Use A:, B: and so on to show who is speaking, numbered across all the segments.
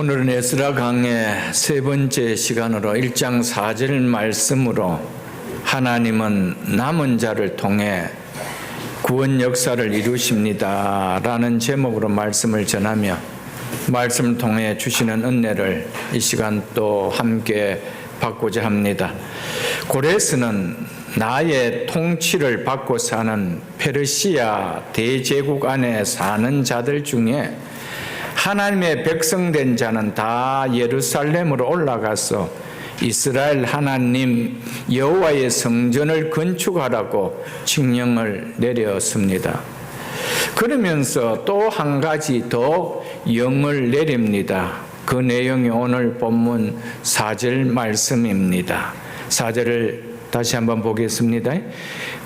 A: 오늘은 에스라 강의 세 번째 시간으로 1장 4절 말씀으로 하나님은 남은 자를 통해 구원 역사를 이루십니다 라는 제목으로 말씀을 전하며 말씀을 통해 주시는 은혜를 이 시간 또 함께 받고자 합니다. 고레스는 나의 통치를 받고 사는 페르시아 대제국 안에 사는 자들 중에 하나님의 백성된 자는 다 예루살렘으로 올라가서 이스라엘 하나님 여호와의 성전을 건축하라고 칙령을 내렸습니다. 그러면서 또 한 가지 더 영을 내립니다. 그 내용이 오늘 본문 4절 말씀입니다. 4절을 다시 한번 보겠습니다.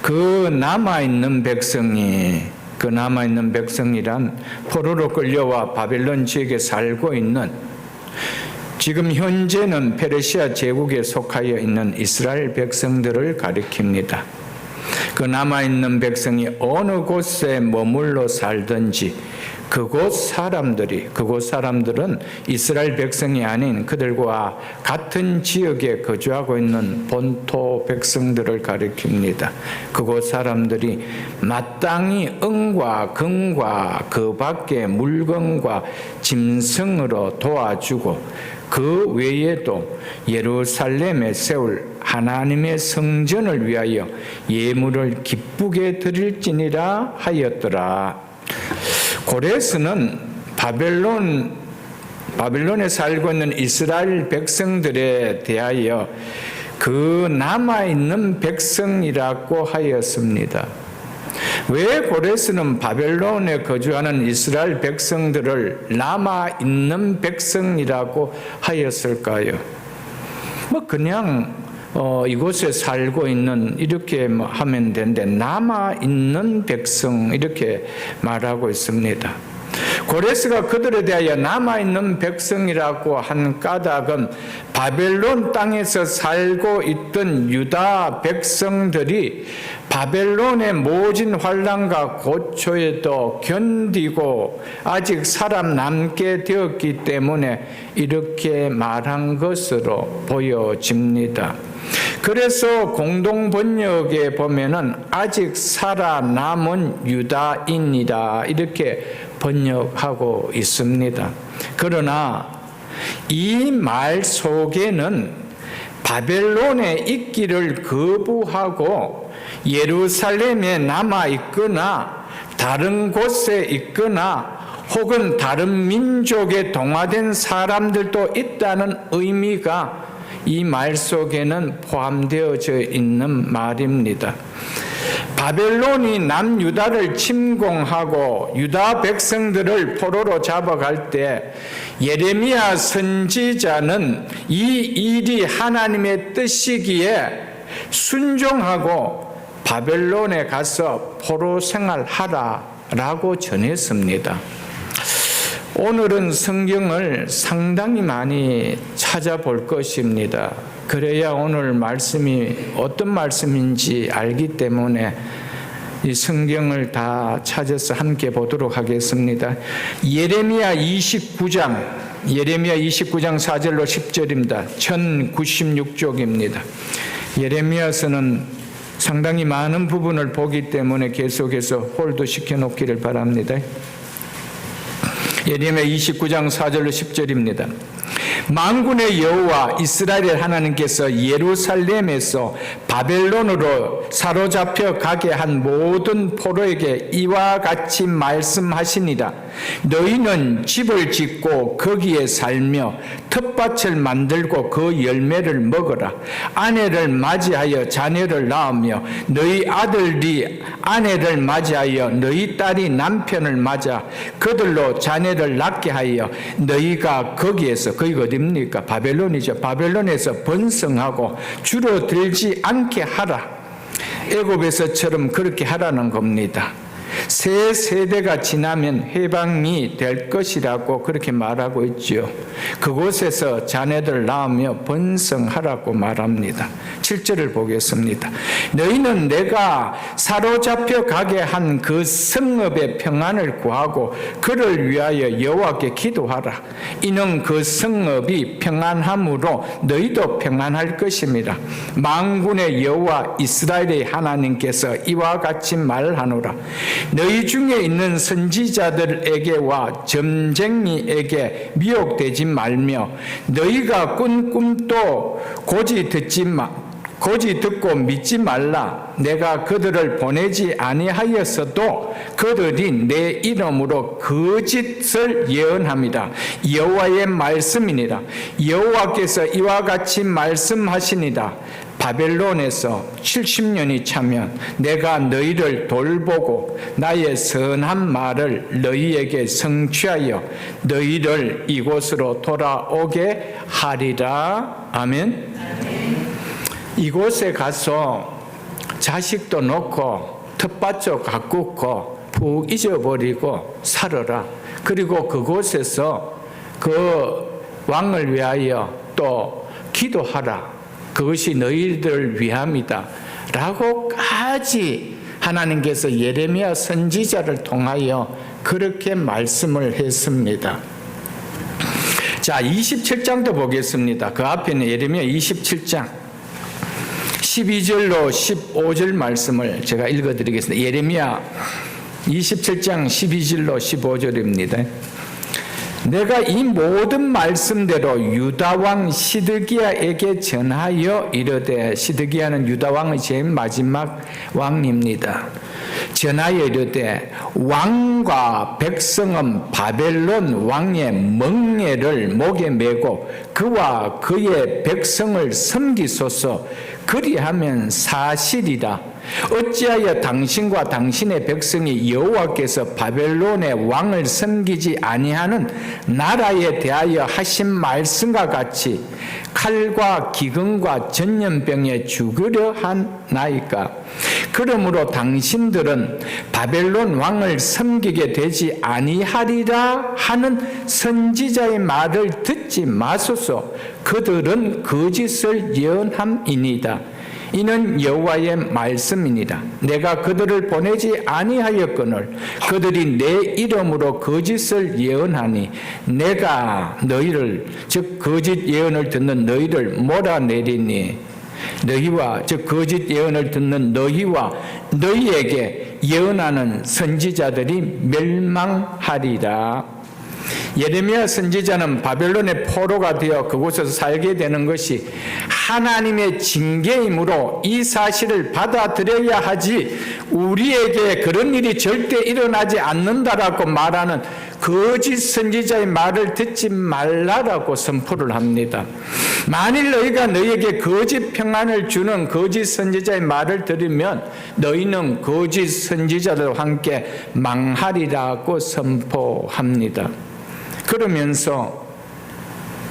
A: 그 남아있는 백성이란 포로로 끌려와 바벨론 지역에 살고 있는, 지금 현재는 페르시아 제국에 속하여 있는 이스라엘 백성들을 가리킵니다. 그 남아있는 백성이 어느 곳에 머물러 살든지 그곳 사람들은 이스라엘 백성이 아닌 그들과 같은 지역에 거주하고 있는 본토 백성들을 가리킵니다. 그곳 사람들이 마땅히 은과 금과 그 밖의 물건과 짐승으로 도와주고 그 외에도 예루살렘에 세울 하나님의 성전을 위하여 예물을 기쁘게 드릴지니라 하였더라. 고레스는 바벨론에 살고 있는 이스라엘 백성들에 대하여 그 남아있는 백성이라고 하였습니다. 왜 고레스는 바벨론에 거주하는 이스라엘 백성들을 남아있는 백성이라고 하였을까요? 그냥 이곳에 살고 있는, 이렇게 하면 되는데 남아있는 백성 이렇게 말하고 있습니다. 고레스가 그들에 대하여 남아있는 백성이라고 한 까닭은 바벨론 땅에서 살고 있던 유다 백성들이 바벨론의 모진 환난과 고초에도 견디고 아직 살아남게 되었기 때문에 이렇게 말한 것으로 보여집니다. 그래서 공동 번역에 보면은 아직 살아남은 유다인이다 이렇게 번역하고 있습니다. 그러나 이 말 속에는 바벨론에 있기를 거부하고 예루살렘에 남아 있거나 다른 곳에 있거나 혹은 다른 민족에 동화된 사람들도 있다는 의미가 이 말 속에는 포함되어져 있는 말입니다. 바벨론이 남유다를 침공하고 유다 백성들을 포로로 잡아갈 때 예레미야 선지자는 이 일이 하나님의 뜻이기에 순종하고 바벨론에 가서 포로 생활하라라고 전했습니다. 오늘은 성경을 상당히 많이 찾아볼 것입니다. 그래야 오늘 말씀이 어떤 말씀인지 알기 때문에 이 성경을 다 찾아서 함께 보도록 하겠습니다. 예레미야 29장 4절로 10절입니다. 1096쪽입니다. 예레미야서는 상당히 많은 부분을 보기 때문에 계속해서 홀도 시켜놓기를 바랍니다. 예레미야 29장 4절로 10절입니다. 만군의 여호와 이스라엘 하나님께서 예루살렘에서 바벨론으로 사로잡혀 가게 한 모든 포로에게 이와 같이 말씀하시니라. 너희는 집을 짓고 거기에 살며 텃밭을 만들고 그 열매를 먹어라. 아내를 맞이하여 자녀를 낳으며 너희 아들이 아내를 맞이하여 너희 딸이 남편을 맞아 그들로 자녀를 낳게 하여 너희가 거기가 어디입니까? 바벨론이죠. 바벨론에서 번성하고 줄어들지 않게 하라. 애굽에서처럼 그렇게 하라는 겁니다. 세 세대가 지나면 해방이 될 것이라고 그렇게 말하고 있죠. 그곳에서 자네들 낳으며 번성하라고 말합니다. 7절을 보겠습니다. 너희는 내가 사로잡혀 가게 한 그 성읍의 평안을 구하고 그를 위하여 여호와께 기도하라. 이는 그 성읍이 평안함으로 너희도 평안할 것입니다. 만군의 여호와 이스라엘의 하나님께서 이와 같이 말하노라. 너희 중에 있는 선지자들에게와 점쟁이에게 미혹되지 말며 너희가 꾼 꿈도 고지 듣고 믿지 말라. 내가 그들을 보내지 아니하였어도 그들이 내 이름으로 거짓을 예언합니다. 여호와의 말씀이니라. 여호와께서 이와 같이 말씀하시니라. 바벨론에서 70년이 차면 내가 너희를 돌보고 나의 선한 말을 너희에게 성취하여 너희를 이곳으로 돌아오게 하리라. 아멘. 이곳에 가서 자식도 놓고 텃밭도 가꾸고 푹 잊어버리고 살아라. 그리고 그곳에서 그 왕을 위하여 또 기도하라. 그것이 너희들을 위함이다 라고까지 하나님께서 예레미야 선지자를 통하여 그렇게 말씀을 했습니다. 자, 27장도 보겠습니다. 그 앞에는 예레미야 27장 12절로 15절 말씀을 제가 읽어드리겠습니다. 예레미야 27장 12절로 15절입니다. 내가 이 모든 말씀대로 유다왕 시드기야에게 전하여 이르되, 시드기야는 유다왕의 제일 마지막 왕입니다. 전하여 이르되 왕과 백성은 바벨론 왕의 멍에를 목에 메고 그와 그의 백성을 섬기소서. 그리하면 사실이라. 어찌하여 당신과 당신의 백성이 여호와께서 바벨론의 왕을 섬기지 아니하는 나라에 대하여 하신 말씀과 같이 칼과 기근과 전염병에 죽으려 하나이까? 그러므로 당신들은 바벨론 왕을 섬기게 되지 아니하리라 하는 선지자의 말을 듣지 마소서. 그들은 거짓을 예언함이니이다. 이는 여호와의 말씀이니라. 내가 그들을 보내지 아니하였거늘 그들이 내 이름으로 거짓을 예언하니 내가 너희를, 즉 거짓 예언을 듣는 너희를 몰아내리니 너희와, 즉 거짓 예언을 듣는 너희와 너희에게 예언하는 선지자들이 멸망하리라. 예레미야 선지자는 바벨론의 포로가 되어 그곳에서 살게 되는 것이 하나님의 징계이므로 이 사실을 받아들여야 하지, 우리에게 그런 일이 절대 일어나지 않는다라고 말하는 거짓 선지자의 말을 듣지 말라라고 선포를 합니다. 만일 너희가 너희에게 거짓 평안을 주는 거짓 선지자의 말을 들으면 너희는 거짓 선지자들과 함께 망하리라고 선포합니다. 그러면서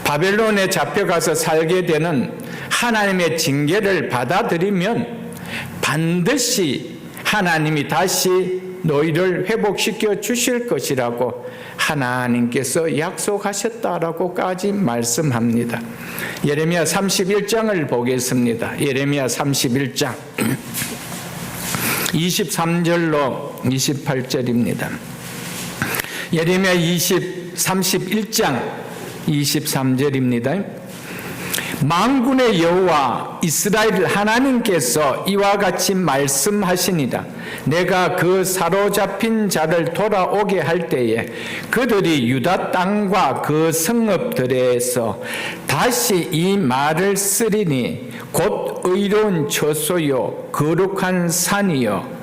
A: 바벨론에 잡혀가서 살게 되는 하나님의 징계를 받아들이면 반드시 하나님이 다시 너희를 회복시켜 주실 것이라고 하나님께서 약속하셨다라고까지 말씀합니다. 예레미야 31장을 보겠습니다. 예레미야 31장 23절로 28절입니다. 예레미야 31장 23절입니다. 만군의 여호와 이스라엘 하나님께서 이와 같이 말씀하시니라. 내가 그 사로잡힌 자를 돌아오게 할 때에 그들이 유다 땅과 그 성읍들에서 다시 이 말을 쓰리니 곧 의로운 처소요 거룩한 산이요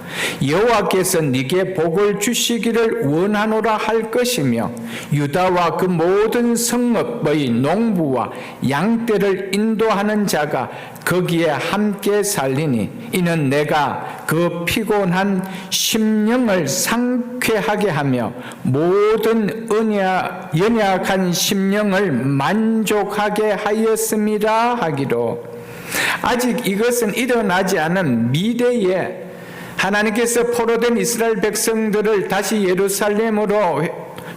A: 여호와께서 네게 복을 주시기를 원하노라 할 것이며 유다와 그 모든 성읍의 농부와 양떼를 인도하는 자가 거기에 함께 살리니 이는 내가 그 피곤한 심령을 상쾌하게 하며 모든 연약한 심령을 만족하게 하였음이라 하기로. 아직 이것은 일어나지 않은 미래에 하나님께서 포로된 이스라엘 백성들을 다시 예루살렘으로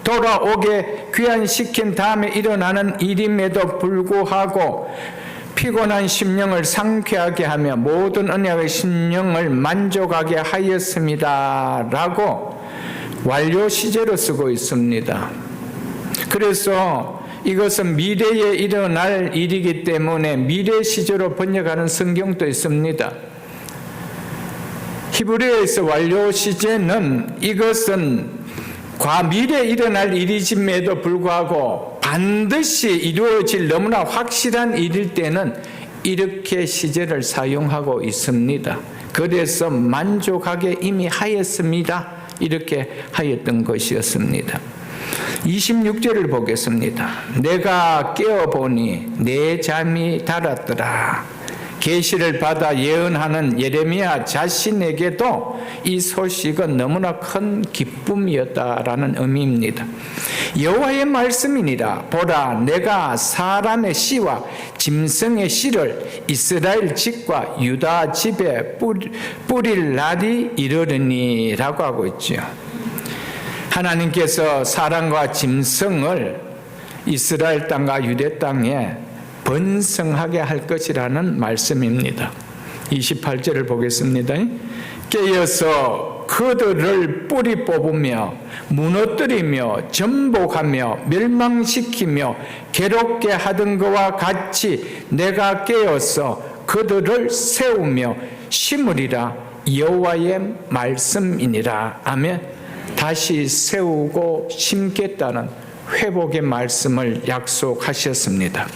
A: 돌아오게 귀환시킨 다음에 일어나는 일임에도 불구하고 피곤한 심령을 상쾌하게 하며 모든 언약의 심령을 만족하게 하였습니다 라고 완료 시제로 쓰고 있습니다. 그래서 이것은 미래에 일어날 일이기 때문에 미래 시제로 번역하는 성경도 있습니다. 히브리어에서 완료 시제는 이것은 미래에 일어날 일이짐에도 불구하고 반드시 이루어질 너무나 확실한 일일 때는 이렇게 시제를 사용하고 있습니다. 그래서 만족하게 이미 하였습니다. 이렇게 하였던 것이었습니다. 26절을 보겠습니다. 내가 깨어보니 내 잠이 달았더라. 계시를 받아 예언하는 예레미야 자신에게도 이 소식은 너무나 큰 기쁨이었다라는 의미입니다. 여호와의 말씀이니라. 보라, 내가 사람의 씨와 짐승의 씨를 이스라엘 집과 유다 집에 뿌릴 날이 이르리니라고 하고 있죠. 하나님께서 사람과 짐승을 이스라엘 땅과 유대 땅에 번성하게 할 것이라는 말씀입니다. 28절을 보겠습니다. 깨어서 그들을 뿌리 뽑으며 무너뜨리며 전복하며 멸망시키며 괴롭게 하던 것과 같이 내가 깨어서 그들을 세우며 심으리라. 여호와의 말씀이니라. 아멘. 다시 세우고 심겠다는 회복의 말씀을 약속하셨습니다.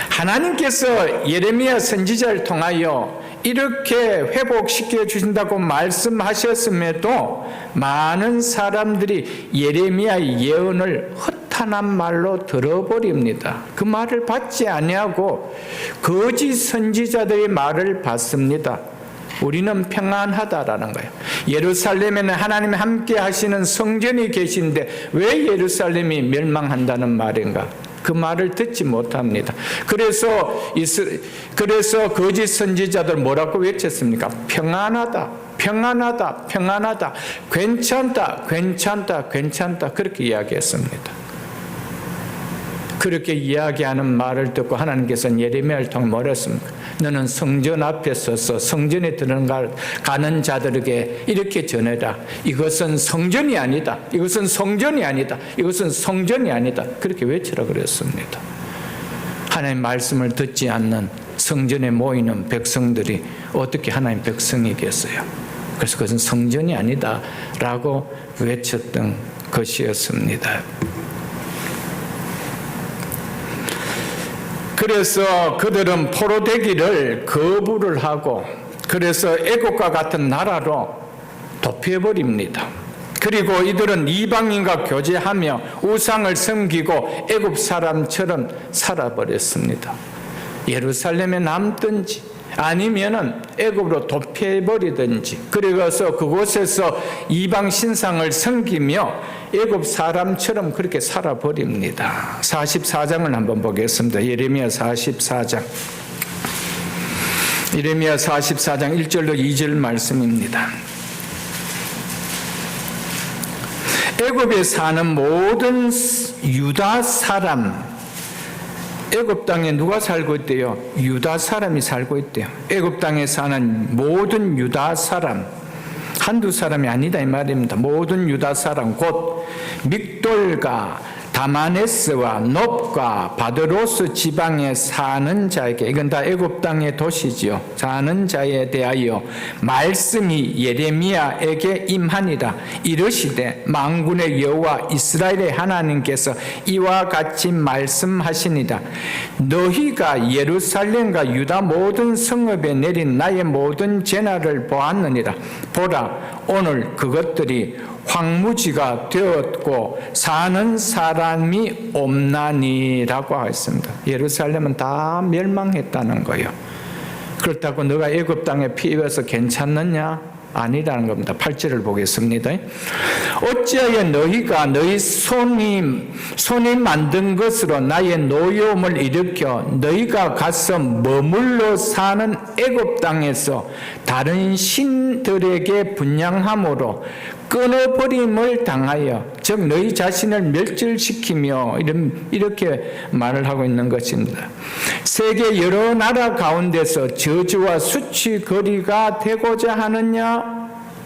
A: 하나님께서 예레미야 선지자를 통하여 이렇게 회복시켜 주신다고 말씀하셨음에도 많은 사람들이 예레미야의 예언을 허탄한 말로 들어버립니다. 그 말을 받지 아니하고 거짓 선지자들의 말을 받습니다. 우리는 평안하다라는 거예요. 예루살렘에는 하나님이 함께 하시는 성전이 계신데 왜 예루살렘이 멸망한다는 말인가? 그 말을 듣지 못합니다. 그래서 거짓 선지자들 뭐라고 외쳤습니까? 평안하다, 평안하다, 평안하다, 괜찮다, 괜찮다, 괜찮다, 그렇게 이야기했습니다. 그렇게 이야기하는 말을 듣고 하나님께서는 예레미야를 통해 뭐라 했습니까? 너는 성전 앞에 서서 성전에 들어가는 자들에게 이렇게 전해라. 이것은 성전이 아니다. 이것은 성전이 아니다. 이것은 성전이 아니다. 그렇게 외치라 그랬습니다. 하나님 말씀을 듣지 않는 성전에 모이는 백성들이 어떻게 하나님 백성이겠어요? 그래서 그것은 성전이 아니다 라고 외쳤던 것이었습니다. 그래서 그들은 포로되기를 거부를 하고 그래서 애국과 같은 나라로 도피해버립니다. 그리고 이들은 이방인과 교제하며 우상을 섬기고 애국 사람처럼 살아버렸습니다. 예루살렘에 남든지 아니면은 애국으로 도피해버리든지 그래서 그곳에서 이방 신상을 섬기며 애굽 사람처럼 그렇게 살아버립니다. 44장을 한번 보겠습니다. 예레미야 44장. 예레미야 44장 1절로 2절 말씀입니다. 애굽에 사는 모든 유다 사람, 애굽 땅에 누가 살고 있대요? 유다 사람이 살고 있대요. 애굽 땅에 사는 모든 유다 사람, 한두 사람이 아니다 이 말입니다. 모든 유다 사람 곧 믹돌과 다마네스와 놉과 바드로스 지방에 사는 자에게, 이건 다 애굽 땅의 도시지요. 사는 자에 대하여 말씀이 예레미야에게 임하니라. 이르시되 만군의 여호와 이스라엘의 하나님께서 이와 같이 말씀하시니라. 너희가 예루살렘과 유다 모든 성읍에 내린 나의 모든 재난을 보았느니라. 보라, 오늘 그것들이 황무지가 되었고 사는 사람이 없나니라고 했습니다. 예루살렘은 다 멸망했다는 거예요. 그렇다고 너가 애굽 땅에 피해서 괜찮느냐? 아니라는 겁니다. 8절을 보겠습니다. 어찌하여 너희가 너희 손이 만든 것으로 나의 노여움을 일으켜 너희가 가서 머물러 사는 애굽 땅에서 다른 신들에게 분향함으로 끊어버림을 당하여, 즉 너희 자신을 멸절시키며 이렇게 말을 하고 있는 것입니다. 세계 여러 나라 가운데서 저주와 수치거리가 되고자 하느냐?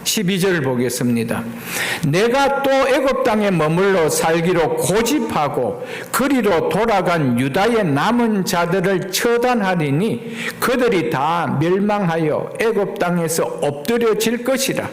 A: 12절 보겠습니다. 내가 또 애굽 땅에 머물러 살기로 고집하고 그리로 돌아간 유다의 남은 자들을 처단하리니 그들이 다 멸망하여 애굽 땅에서 엎드려질 것이라.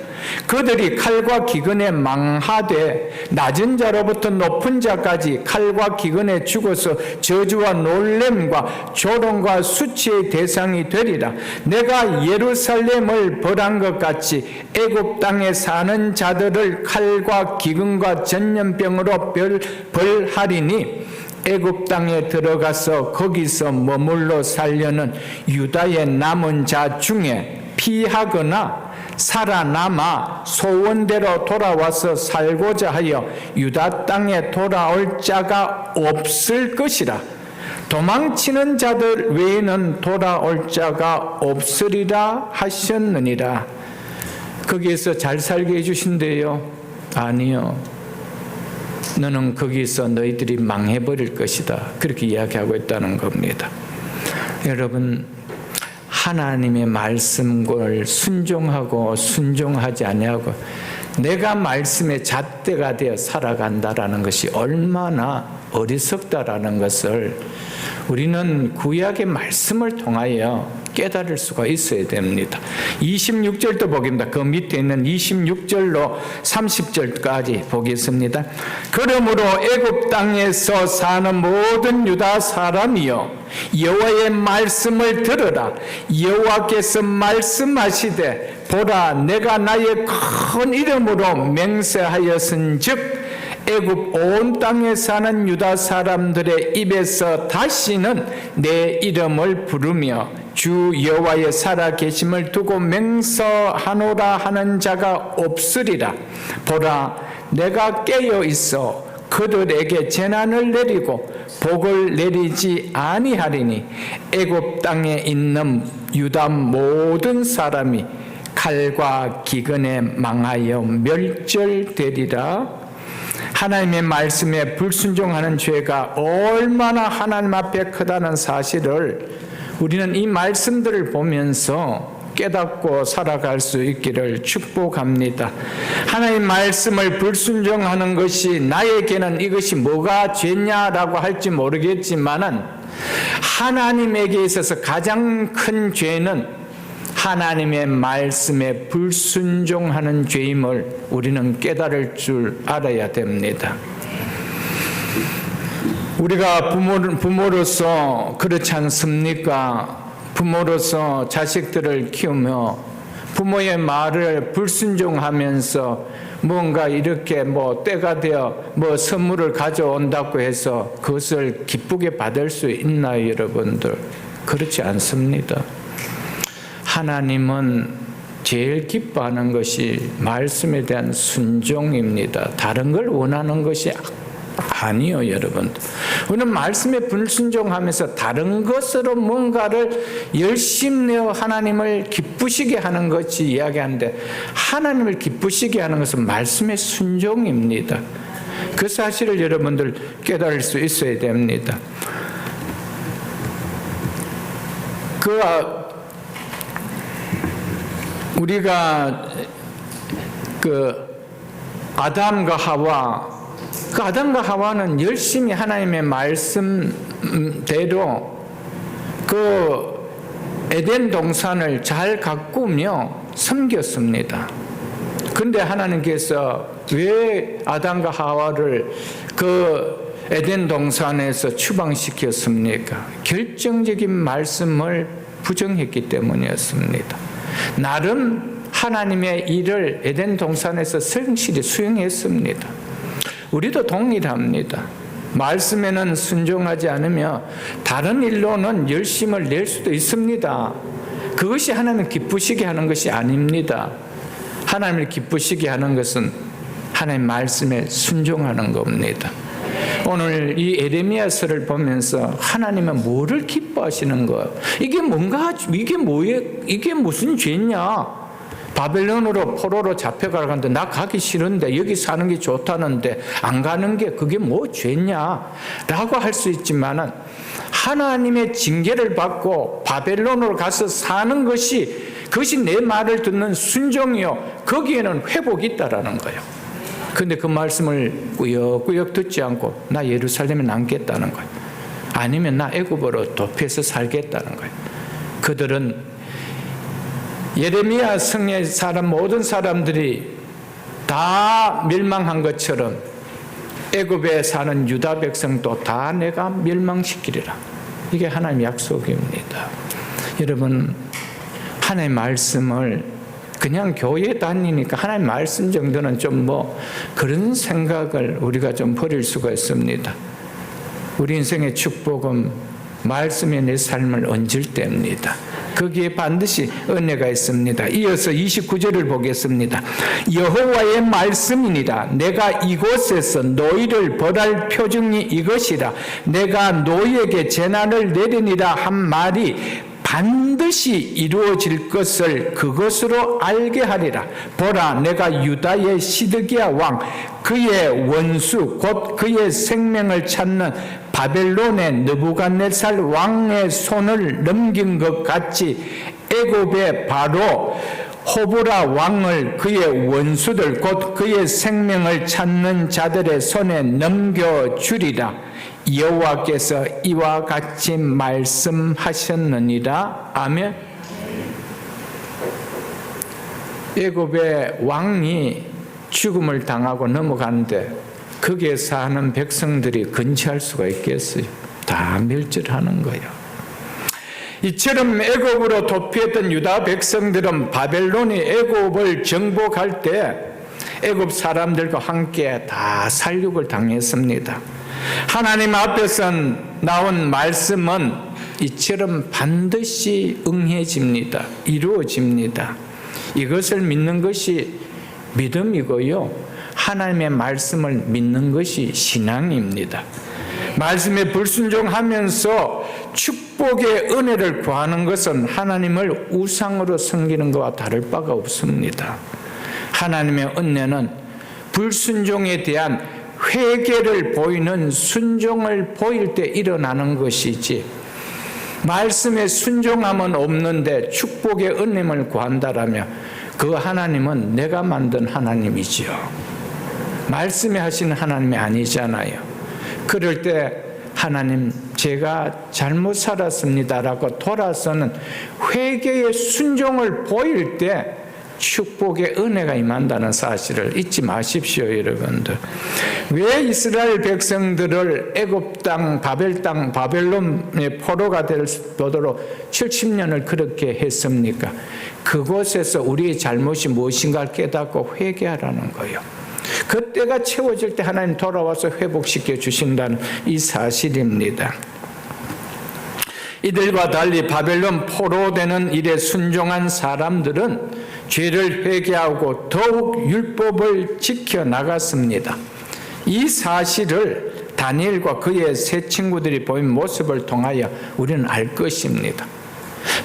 A: 그들이 칼과 기근에 망하되 낮은 자로부터 높은 자까지 칼과 기근에 죽어서 저주와 놀램과 조롱과 수치의 대상이 되리라. 내가 예루살렘을 벌한 것 같이 애굽 땅에 사는 자들을 칼과 기근과 전염병으로 벌하리니 애굽 땅에 들어가서 거기서 머물러 살려는 유다의 남은 자 중에 피하거나 살아남아 소원대로 돌아와서 살고자 하여 유다 땅에 돌아올 자가 없을 것이라. 도망치는 자들 외에는 돌아올 자가 없으리라 하셨느니라. 거기에서 잘 살게 해주신대요? 아니요. 너는 거기서 너희들이 망해버릴 것이다. 그렇게 이야기하고 있다는 겁니다. 여러분, 하나님의 말씀을 순종하고 순종하지 아니하고 내가 말씀의 잣대가 되어 살아간다라는 것이 얼마나 어리석다라는 것을 우리는 구약의 말씀을 통하여 깨달을 수가 있어야 됩니다. 26절도 보겠습니다. 그 밑에 있는 26절로 30절까지 보겠습니다. 그러므로 애굽 땅에서 사는 모든 유다 사람이여 여호와의 말씀을 들으라. 여호와께서 말씀하시되 보라 내가 나의 큰 이름으로 맹세하였은즉 애굽 온 땅에 사는 유다 사람들의 입에서 다시는 내 이름을 부르며 주 여호와의 살아계심을 두고 맹세하노라 하는 자가 없으리라. 보라 내가 깨어 있어 그들에게 재난을 내리고 복을 내리지 아니하리니 애굽 땅에 있는 유다 모든 사람이 칼과 기근에 망하여 멸절되리라. 하나님의 말씀에 불순종하는 죄가 얼마나 하나님 앞에 크다는 사실을 우리는 이 말씀들을 보면서 깨닫고 살아갈 수 있기를 축복합니다. 하나님 말씀을 불순종하는 것이 나에게는 이것이 뭐가 죄냐라고 할지 모르겠지만은 하나님에게 있어서 가장 큰 죄는 하나님의 말씀에 불순종하는 죄임을 우리는 깨달을 줄 알아야 됩니다. 우리가 부모로서 그렇지 않습니까? 부모로서 자식들을 키우며 부모의 말을 불순종하면서 뭔가 이렇게 때가 되어 선물을 가져온다고 해서 그것을 기쁘게 받을 수 있나요, 여러분들? 그렇지 않습니다. 하나님은 제일 기뻐하는 것이 말씀에 대한 순종입니다. 다른 걸 원하는 것이 아니요, 여러분. 우리는 말씀에 불순종하면서 다른 것으로 뭔가를 열심히 내어 하나님을 기쁘시게 하는 것이 이야기하는데 하나님을 기쁘시게 하는 것은 말씀의 순종입니다. 그 사실을 여러분들 깨달을 수 있어야 됩니다. 우리가 아담과 하와는 열심히 하나님의 말씀대로 에덴 동산을 잘 가꾸며 섬겼습니다. 그런데 하나님께서 왜 아담과 하와를 에덴 동산에서 추방시켰습니까? 결정적인 말씀을 부정했기 때문이었습니다. 나름 하나님의 일을 에덴 동산에서 성실히 수행했습니다. 우리도 동일합니다. 말씀에는 순종하지 않으며 다른 일로는 열심을 낼 수도 있습니다. 그것이 하나님을 기쁘시게 하는 것이 아닙니다. 하나님을 기쁘시게 하는 것은 하나님 말씀에 순종하는 겁니다. 오늘 이 에레미야서를 보면서 하나님은 뭐를 기뻐하시는 거예요? 이게 뭔가, 이게 뭐예요? 이게 무슨 죄냐? 바벨론으로 포로로 잡혀가는데 나 가기 싫은데 여기 사는 게 좋다는데 안 가는 게 그게 뭐 죄냐? 라고 할 수 있지만은 하나님의 징계를 받고 바벨론으로 가서 사는 그것이 내 말을 듣는 순종이요. 거기에는 회복이 있다라는 거예요. 근데 그 말씀을 꾸역꾸역 듣지 않고 나 예루살렘에 남겠다는 거예요. 아니면 나 애굽으로 도피해서 살겠다는 거예요. 그들은 예레미야 성의 모든 사람들이 다 멸망한 것처럼 애굽에 사는 유다 백성도 다 내가 멸망시키리라. 이게 하나님의 약속입니다. 여러분, 하나님의 말씀을 그냥 교회 다니니까 하나님 말씀 정도는 좀 그런 생각을 우리가 좀 버릴 수가 있습니다. 우리 인생의 축복은 말씀에 내 삶을 얹을 때입니다. 거기에 반드시 은혜가 있습니다. 이어서 29절을 보겠습니다. 여호와의 말씀이니라. 내가 이곳에서 너희를 벌할 표징이 이것이라. 내가 너희에게 재난을 내리니라 한 말이 반드시 이루어질 것을 그것으로 알게 하리라. 보라, 내가 유다의 시드기야 왕, 그의 원수 곧 그의 생명을 찾는 바벨론의 느부갓네살 왕의 손을 넘긴 것 같이 애굽의 바로 호브라 왕을 그의 원수들 곧 그의 생명을 찾는 자들의 손에 넘겨주리라. 여호와께서 이와 같이 말씀하셨느니라. 아멘. 애굽의 왕이 죽음을 당하고 넘어가는데 거기에 사는 백성들이 근처할 수가 있겠어요? 다 멸절하는 거예요. 이처럼 애굽으로 도피했던 유다 백성들은 바벨론이 애굽을 정복할 때 애굽 사람들과 함께 다 살육을 당했습니다. 하나님 앞에서 나온 말씀은 이처럼 반드시 응해집니다. 이루어집니다. 이것을 믿는 것이 믿음이고요. 하나님의 말씀을 믿는 것이 신앙입니다. 말씀에 불순종하면서 축복의 은혜를 구하는 것은 하나님을 우상으로 섬기는 것과 다를 바가 없습니다. 하나님의 은혜는 불순종에 대한 회개를 보이는 순종을 보일 때 일어나는 것이지, 말씀에 순종함은 없는데 축복의 은혜를 구한다라면 그 하나님은 내가 만든 하나님이지요. 말씀에 하시는 하나님이 아니잖아요. 그럴 때 하나님, 제가 잘못 살았습니다라고 돌아서는 회개의 순종을 보일 때 축복의 은혜가 임한다는 사실을 잊지 마십시오, 여러분들. 왜 이스라엘 백성들을 애굽 땅, 바벨론의 포로가 되도록 70년을 그렇게 했습니까? 그곳에서 우리의 잘못이 무엇인가를 깨닫고 회개하라는 거예요. 그때가 채워질 때 하나님 돌아와서 회복시켜 주신다는 이 사실입니다. 이들과 달리 바벨론 포로되는 일에 순종한 사람들은 죄를 회개하고 더욱 율법을 지켜나갔습니다. 이 사실을 다니엘과 그의 세 친구들이 보인 모습을 통하여 우리는 알 것입니다.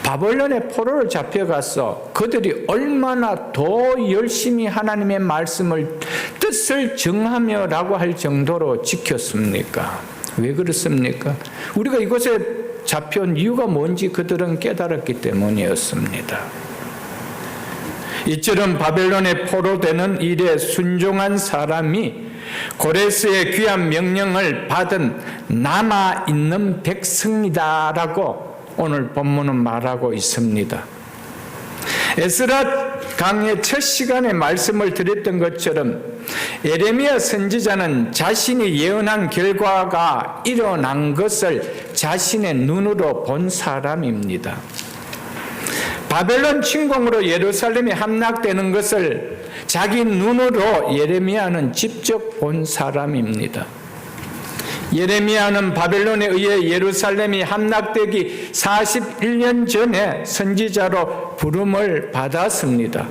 A: 바벨론의 포로를 잡혀가서 그들이 얼마나 더 열심히 하나님의 말씀을 뜻을 정하며 라고 할 정도로 지켰습니까? 왜 그렇습니까? 우리가 이곳에 잡혀온 이유가 뭔지 그들은 깨달았기 때문이었습니다. 이처럼 바벨론의 포로되는 일에 순종한 사람이 고레스의 귀한 명령을 받은 남아있는 백성이다라고 오늘 본문은 말하고 있습니다. 에스라 강의 첫 시간에 말씀을 드렸던 것처럼 예레미야 선지자는 자신이 예언한 결과가 일어난 것을 자신의 눈으로 본 사람입니다. 바벨론 침공으로 예루살렘이 함락되는 것을 자기 눈으로 예레미야는 직접 본 사람입니다. 예레미야는 바벨론에 의해 예루살렘이 함락되기 41년 전에 선지자로 부름을 받았습니다.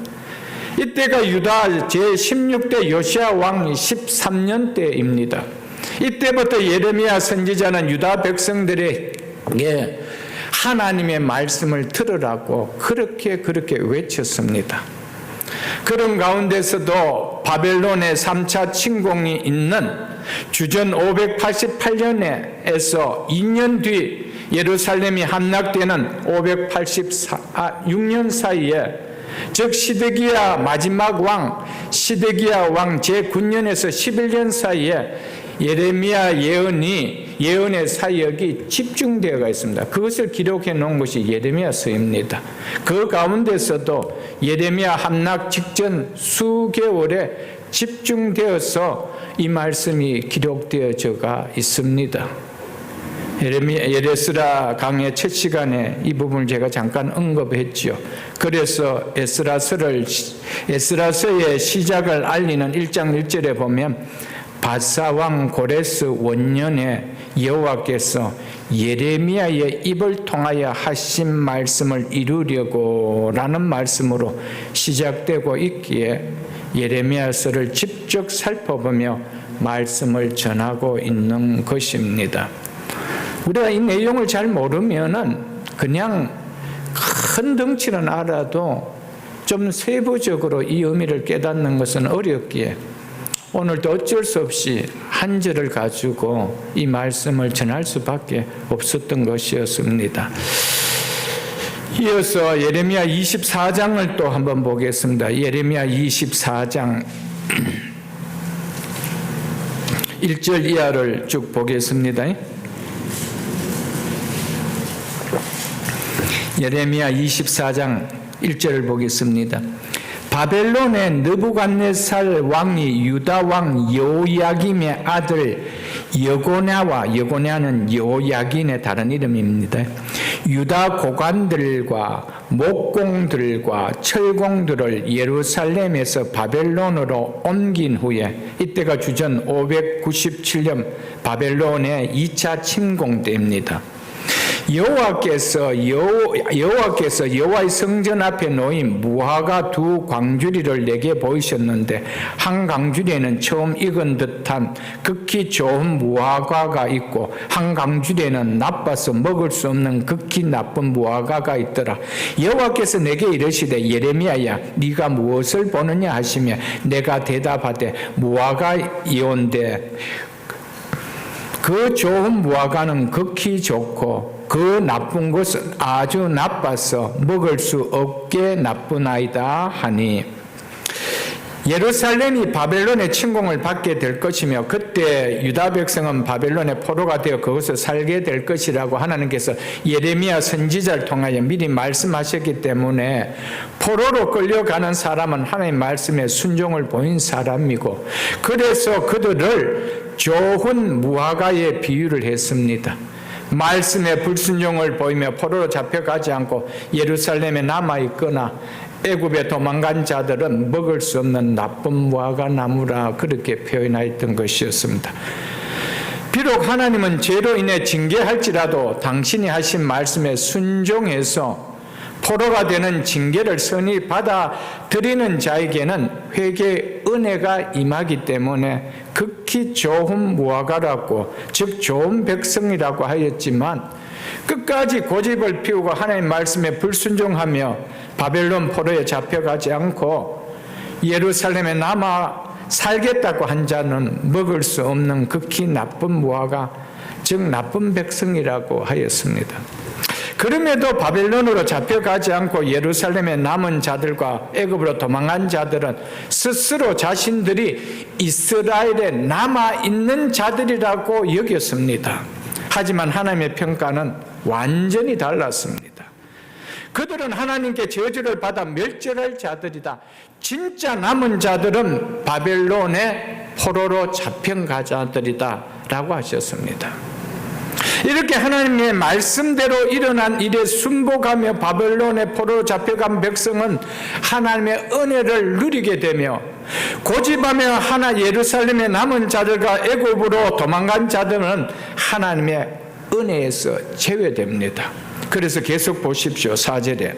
A: 이때가 유다 제16대 요시야 왕 13년 때입니다. 이때부터 예레미야 선지자는 유다 백성들에게 하나님의 말씀을 들으라고 그렇게 외쳤습니다. 그런 가운데서도 바벨론의 3차 침공이 있는 주전 588년에서 2년 뒤 예루살렘이 함락되는 586년 사이에, 즉 시드기야 마지막 왕 시드기야 왕 제9년에서 11년 사이에 예레미야 예언의 사역이 집중되어 있습니다. 그것을 기록해 놓은 것이 예레미야서입니다. 그 가운데서도 예레미야 함락 직전 수개월에 집중되어서 이 말씀이 기록되어져가 있습니다. 에스라 강의 첫 시간에 이 부분을 제가 잠깐 언급했지요. 그래서 에스라서의 시작을 알리는 1장 1절에 보면 바사왕 고레스 원년에 여호와께서 예레미야의 입을 통하여 하신 말씀을 이루려고 라는 말씀으로 시작되고 있기에 예레미야서를 직접 살펴보며 말씀을 전하고 있는 것입니다. 우리가 이 내용을 잘 모르면은 그냥 큰 덩치는 알아도 좀 세부적으로 이 의미를 깨닫는 것은 어렵기에 오늘도 어쩔 수 없이 한 절을 가지고 이 말씀을 전할 수밖에 없었던 것이었습니다. 이어서 예레미야 24장을 또 한번 보겠습니다. 예레미야 24장 1절 이하를 쭉 보겠습니다. 예레미야 24장 1절을 보겠습니다. 바벨론의 느부갓네살 왕이 유다 왕 여호야김의 아들 여고냐는 여호야긴의 다른 이름입니다. 유다 고관들과 목공들과 철공들을 예루살렘에서 바벨론으로 옮긴 후에, 이때가 주전 597년 바벨론의 2차 침공 때입니다. 여호와께서 여호와의 성전 앞에 놓인 무화과 두 광주리를 내게 보이셨는데, 한 광주리에는 처음 익은 듯한 극히 좋은 무화과가 있고 한 광주리에는 나빠서 먹을 수 없는 극히 나쁜 무화과가 있더라. 여호와께서 내게 이르시되 예레미야야 네가 무엇을 보느냐 하시며 내가 대답하되 무화과이온데 그 좋은 무화과는 극히 좋고 그 나쁜 것은 아주 나빠서 먹을 수 없게 나쁘나이다 하니, 예루살렘이 바벨론의 침공을 받게 될 것이며 그때 유다 백성은 바벨론의 포로가 되어 그것을 살게 될 것이라고 하나님께서 예레미야 선지자를 통하여 미리 말씀하셨기 때문에 포로로 끌려가는 사람은 하나님의 말씀에 순종을 보인 사람이고, 그래서 그들을 좋은 무화과에 비유를 했습니다. 말씀에 불순종을 보이며 포로로 잡혀가지 않고 예루살렘에 남아있거나 애굽에 도망간 자들은 먹을 수 없는 나쁜 무화과 나무라, 그렇게 표현하였던 것이었습니다. 비록 하나님은 죄로 인해 징계할지라도 당신이 하신 말씀에 순종해서 포로가 되는 징계를 선히 받아들이는 자에게는 회개의 은혜가 임하기 때문에 극히 좋은 무화과라고, 즉 좋은 백성이라고 하였지만, 끝까지 고집을 피우고 하나님의 말씀에 불순종하며 바벨론 포로에 잡혀가지 않고 예루살렘에 남아 살겠다고 한 자는 먹을 수 없는 극히 나쁜 무화과, 즉 나쁜 백성이라고 하였습니다. 그럼에도 바벨론으로 잡혀가지 않고 예루살렘에 남은 자들과 애굽으로 도망간 자들은 스스로 자신들이 이스라엘에 남아있는 자들이라고 여겼습니다. 하지만 하나님의 평가는 완전히 달랐습니다. 그들은 하나님께 저주를 받아 멸절할 자들이다. 진짜 남은 자들은 바벨론의 포로로 잡혀간 자들이다 라고 하셨습니다. 이렇게 하나님의 말씀대로 일어난 일에 순복하며 바벨론의 포로로 잡혀간 백성은 하나님의 은혜를 누리게 되며, 고집하며 예루살렘에 남은 자들과 애굽으로 도망간 자들은 하나님의 은혜에서 제외됩니다. 그래서 계속 보십시오. 4절에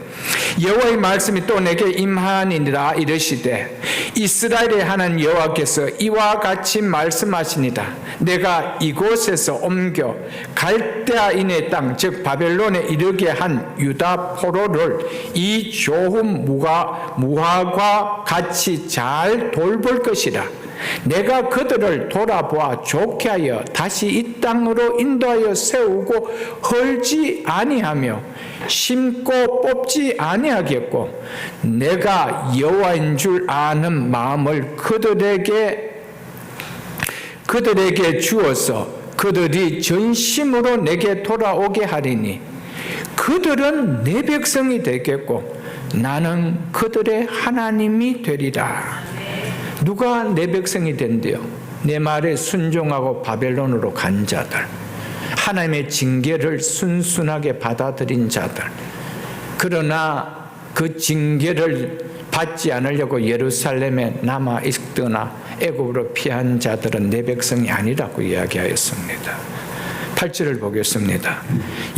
A: 여호와의 말씀이 또 내게 임하니라 이르시되 이스라엘의 하나님 여호와께서 이와 같이 말씀하시니라. 내가 이곳에서 옮겨 갈대아인의 땅 즉 바벨론에 이르게 한 유다 포로를 이 좋은 무화과 같이 잘 돌볼 것이라. 내가 그들을 돌아보아 좋게 하여 다시 이 땅으로 인도하여 세우고 헐지 아니하며 심고 뽑지 아니하겠고 내가 여호와인 줄 아는 마음을 그들에게 주어서 그들이 전심으로 내게 돌아오게 하리니 그들은 내 백성이 되겠고 나는 그들의 하나님이 되리라. 누가 내 백성이 된대요? 내 말에 순종하고 바벨론으로 간 자들, 하나님의 징계를 순순하게 받아들인 자들. 그러나 그 징계를 받지 않으려고 예루살렘에 남아 있거나 애굽으로 피한 자들은 내 백성이 아니라고 이야기하였습니다. 8절을 보겠습니다.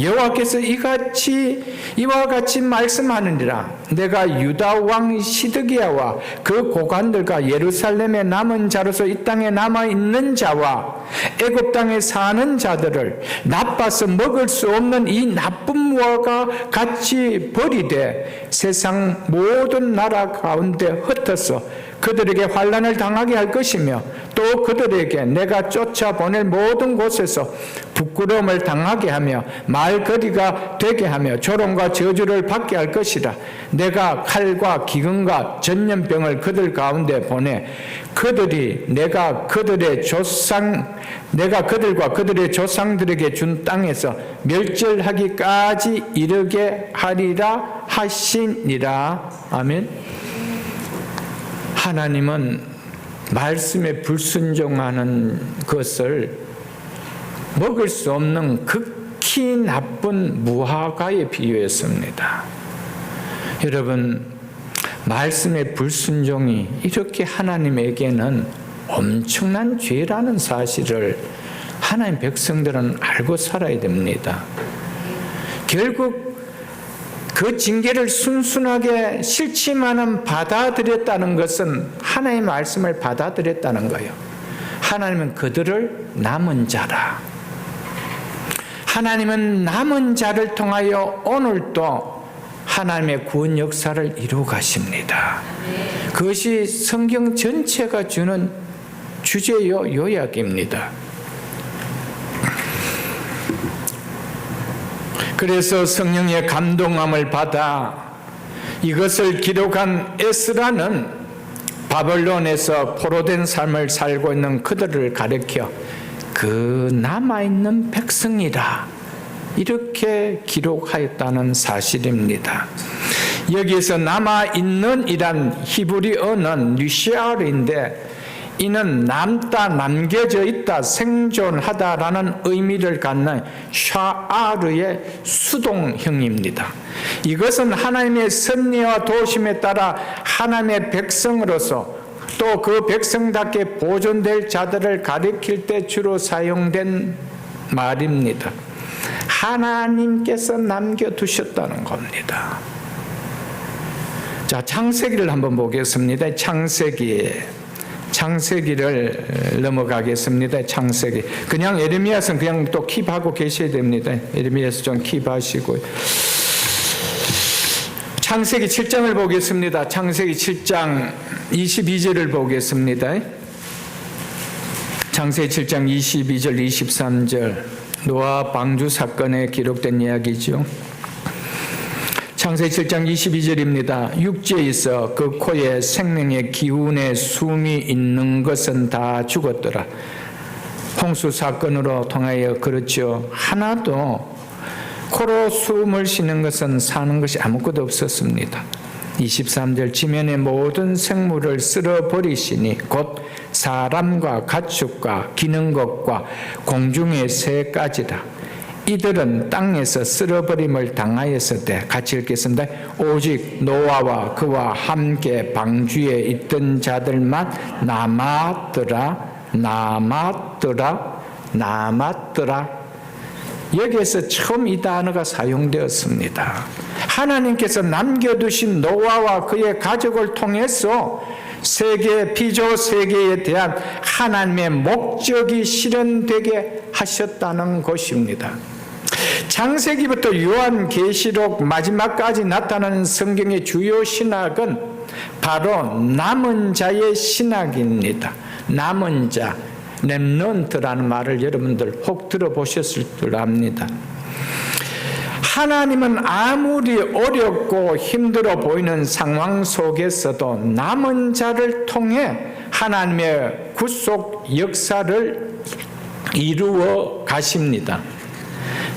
A: 여호와께서 이와 같이 말씀하느니라. 내가 유다 왕 시드기야와 그 고관들과 예루살렘에 남은 자로서 이 땅에 남아 있는 자와 애굽 땅에 사는 자들을 나빠서 먹을 수 없는 이 나쁜 무화과 같이 버리되 세상 모든 나라 가운데 흩어서 그들에게 환난을 당하게 할 것이며 또 그들에게 내가 쫓아보낼 모든 곳에서 부끄러움을 당하게 하며 말거리가 되게 하며 조롱과 저주를 받게 할 것이라. 내가 칼과 기근과 전염병을 그들 가운데 보내 내가 그들과 그들의 조상들에게 준 땅에서 멸절하기까지 이르게 하리라 하시니라. 아멘. 하나님은 말씀에 불순종하는 것을 먹을 수 없는 극히 나쁜 무화과에 비유했습니다. 여러분, 말씀의 불순종이 이렇게 하나님에게는 엄청난 죄라는 사실을 하나님 백성들은 알고 살아야 됩니다. 결국 그 징계를 순순하게 싫지만은 받아들였다는 것은 하나님의 말씀을 받아들였다는 거예요. 하나님은 그들을 남은 자라. 하나님은 남은 자를 통하여 오늘도 하나님의 구원 역사를 이루어 가십니다. 그것이 성경 전체가 주는 주제요 요약입니다. 그래서 성령의 감동함을 받아 이것을 기록한 에스라는 바벨론에서 포로된 삶을 살고 있는 그들을 가리켜 그 남아있는 백성이라 이렇게 기록하였다는 사실입니다. 여기에서 남아있는 이란 히브리어는 뉴시아르인데 이는 남다, 남겨져 있다, 생존하다라는 의미를 갖는 샤아르의 수동형입니다. 이것은 하나님의 섭리와 도심에 따라 하나님의 백성으로서 또 그 백성답게 보존될 자들을 가리킬 때 주로 사용된 말입니다. 하나님께서 남겨두셨다는 겁니다. 자, 창세기를 한번 보겠습니다. 창세기를 넘어가겠습니다. 창세기. 그냥 예레미야서는 그냥 또 킵하고 계셔야 됩니다. 예레미야서 좀 킵하시고. 창세기 7장을 보겠습니다. 창세기 7장 22절을 보겠습니다. 창세기 7장 22절 23절 노아 방주 사건에 기록된 이야기죠. 창세기 7장 22절입니다. 육지에 있어 그 코에 생명의 기운의 숨이 있는 것은 다 죽었더라. 홍수 사건으로 통하여 그렇죠. 하나도 코로 숨을 쉬는 것은 사는 것이 아무것도 없었습니다. 23절 지면의 모든 생물을 쓸어버리시니 곧 사람과 가축과 기는 것과 공중의 새까지라. 이들은 땅에서 쓸어버림을 당하였을 같이 읽겠습니다. 오직 노아와 그와 함께 방주에 있던 자들만 남았더라. 여기에서 처음 이 단어가 사용되었습니다. 하나님께서 남겨두신 노아와 그의 가족을 통해서 피조 세계에 대한 하나님의 목적이 실현되게 하셨다는 것입니다. 창세기부터 요한계시록 마지막까지 나타나는 성경의 주요 신학은 바로 남은 자의 신학입니다. 남은 자, 렘넌트라는 말을 여러분들 혹 들어보셨을 줄 압니다. 하나님은 아무리 어렵고 힘들어 보이는 상황 속에서도 남은 자를 통해 하나님의 구속 역사를 이루어 가십니다.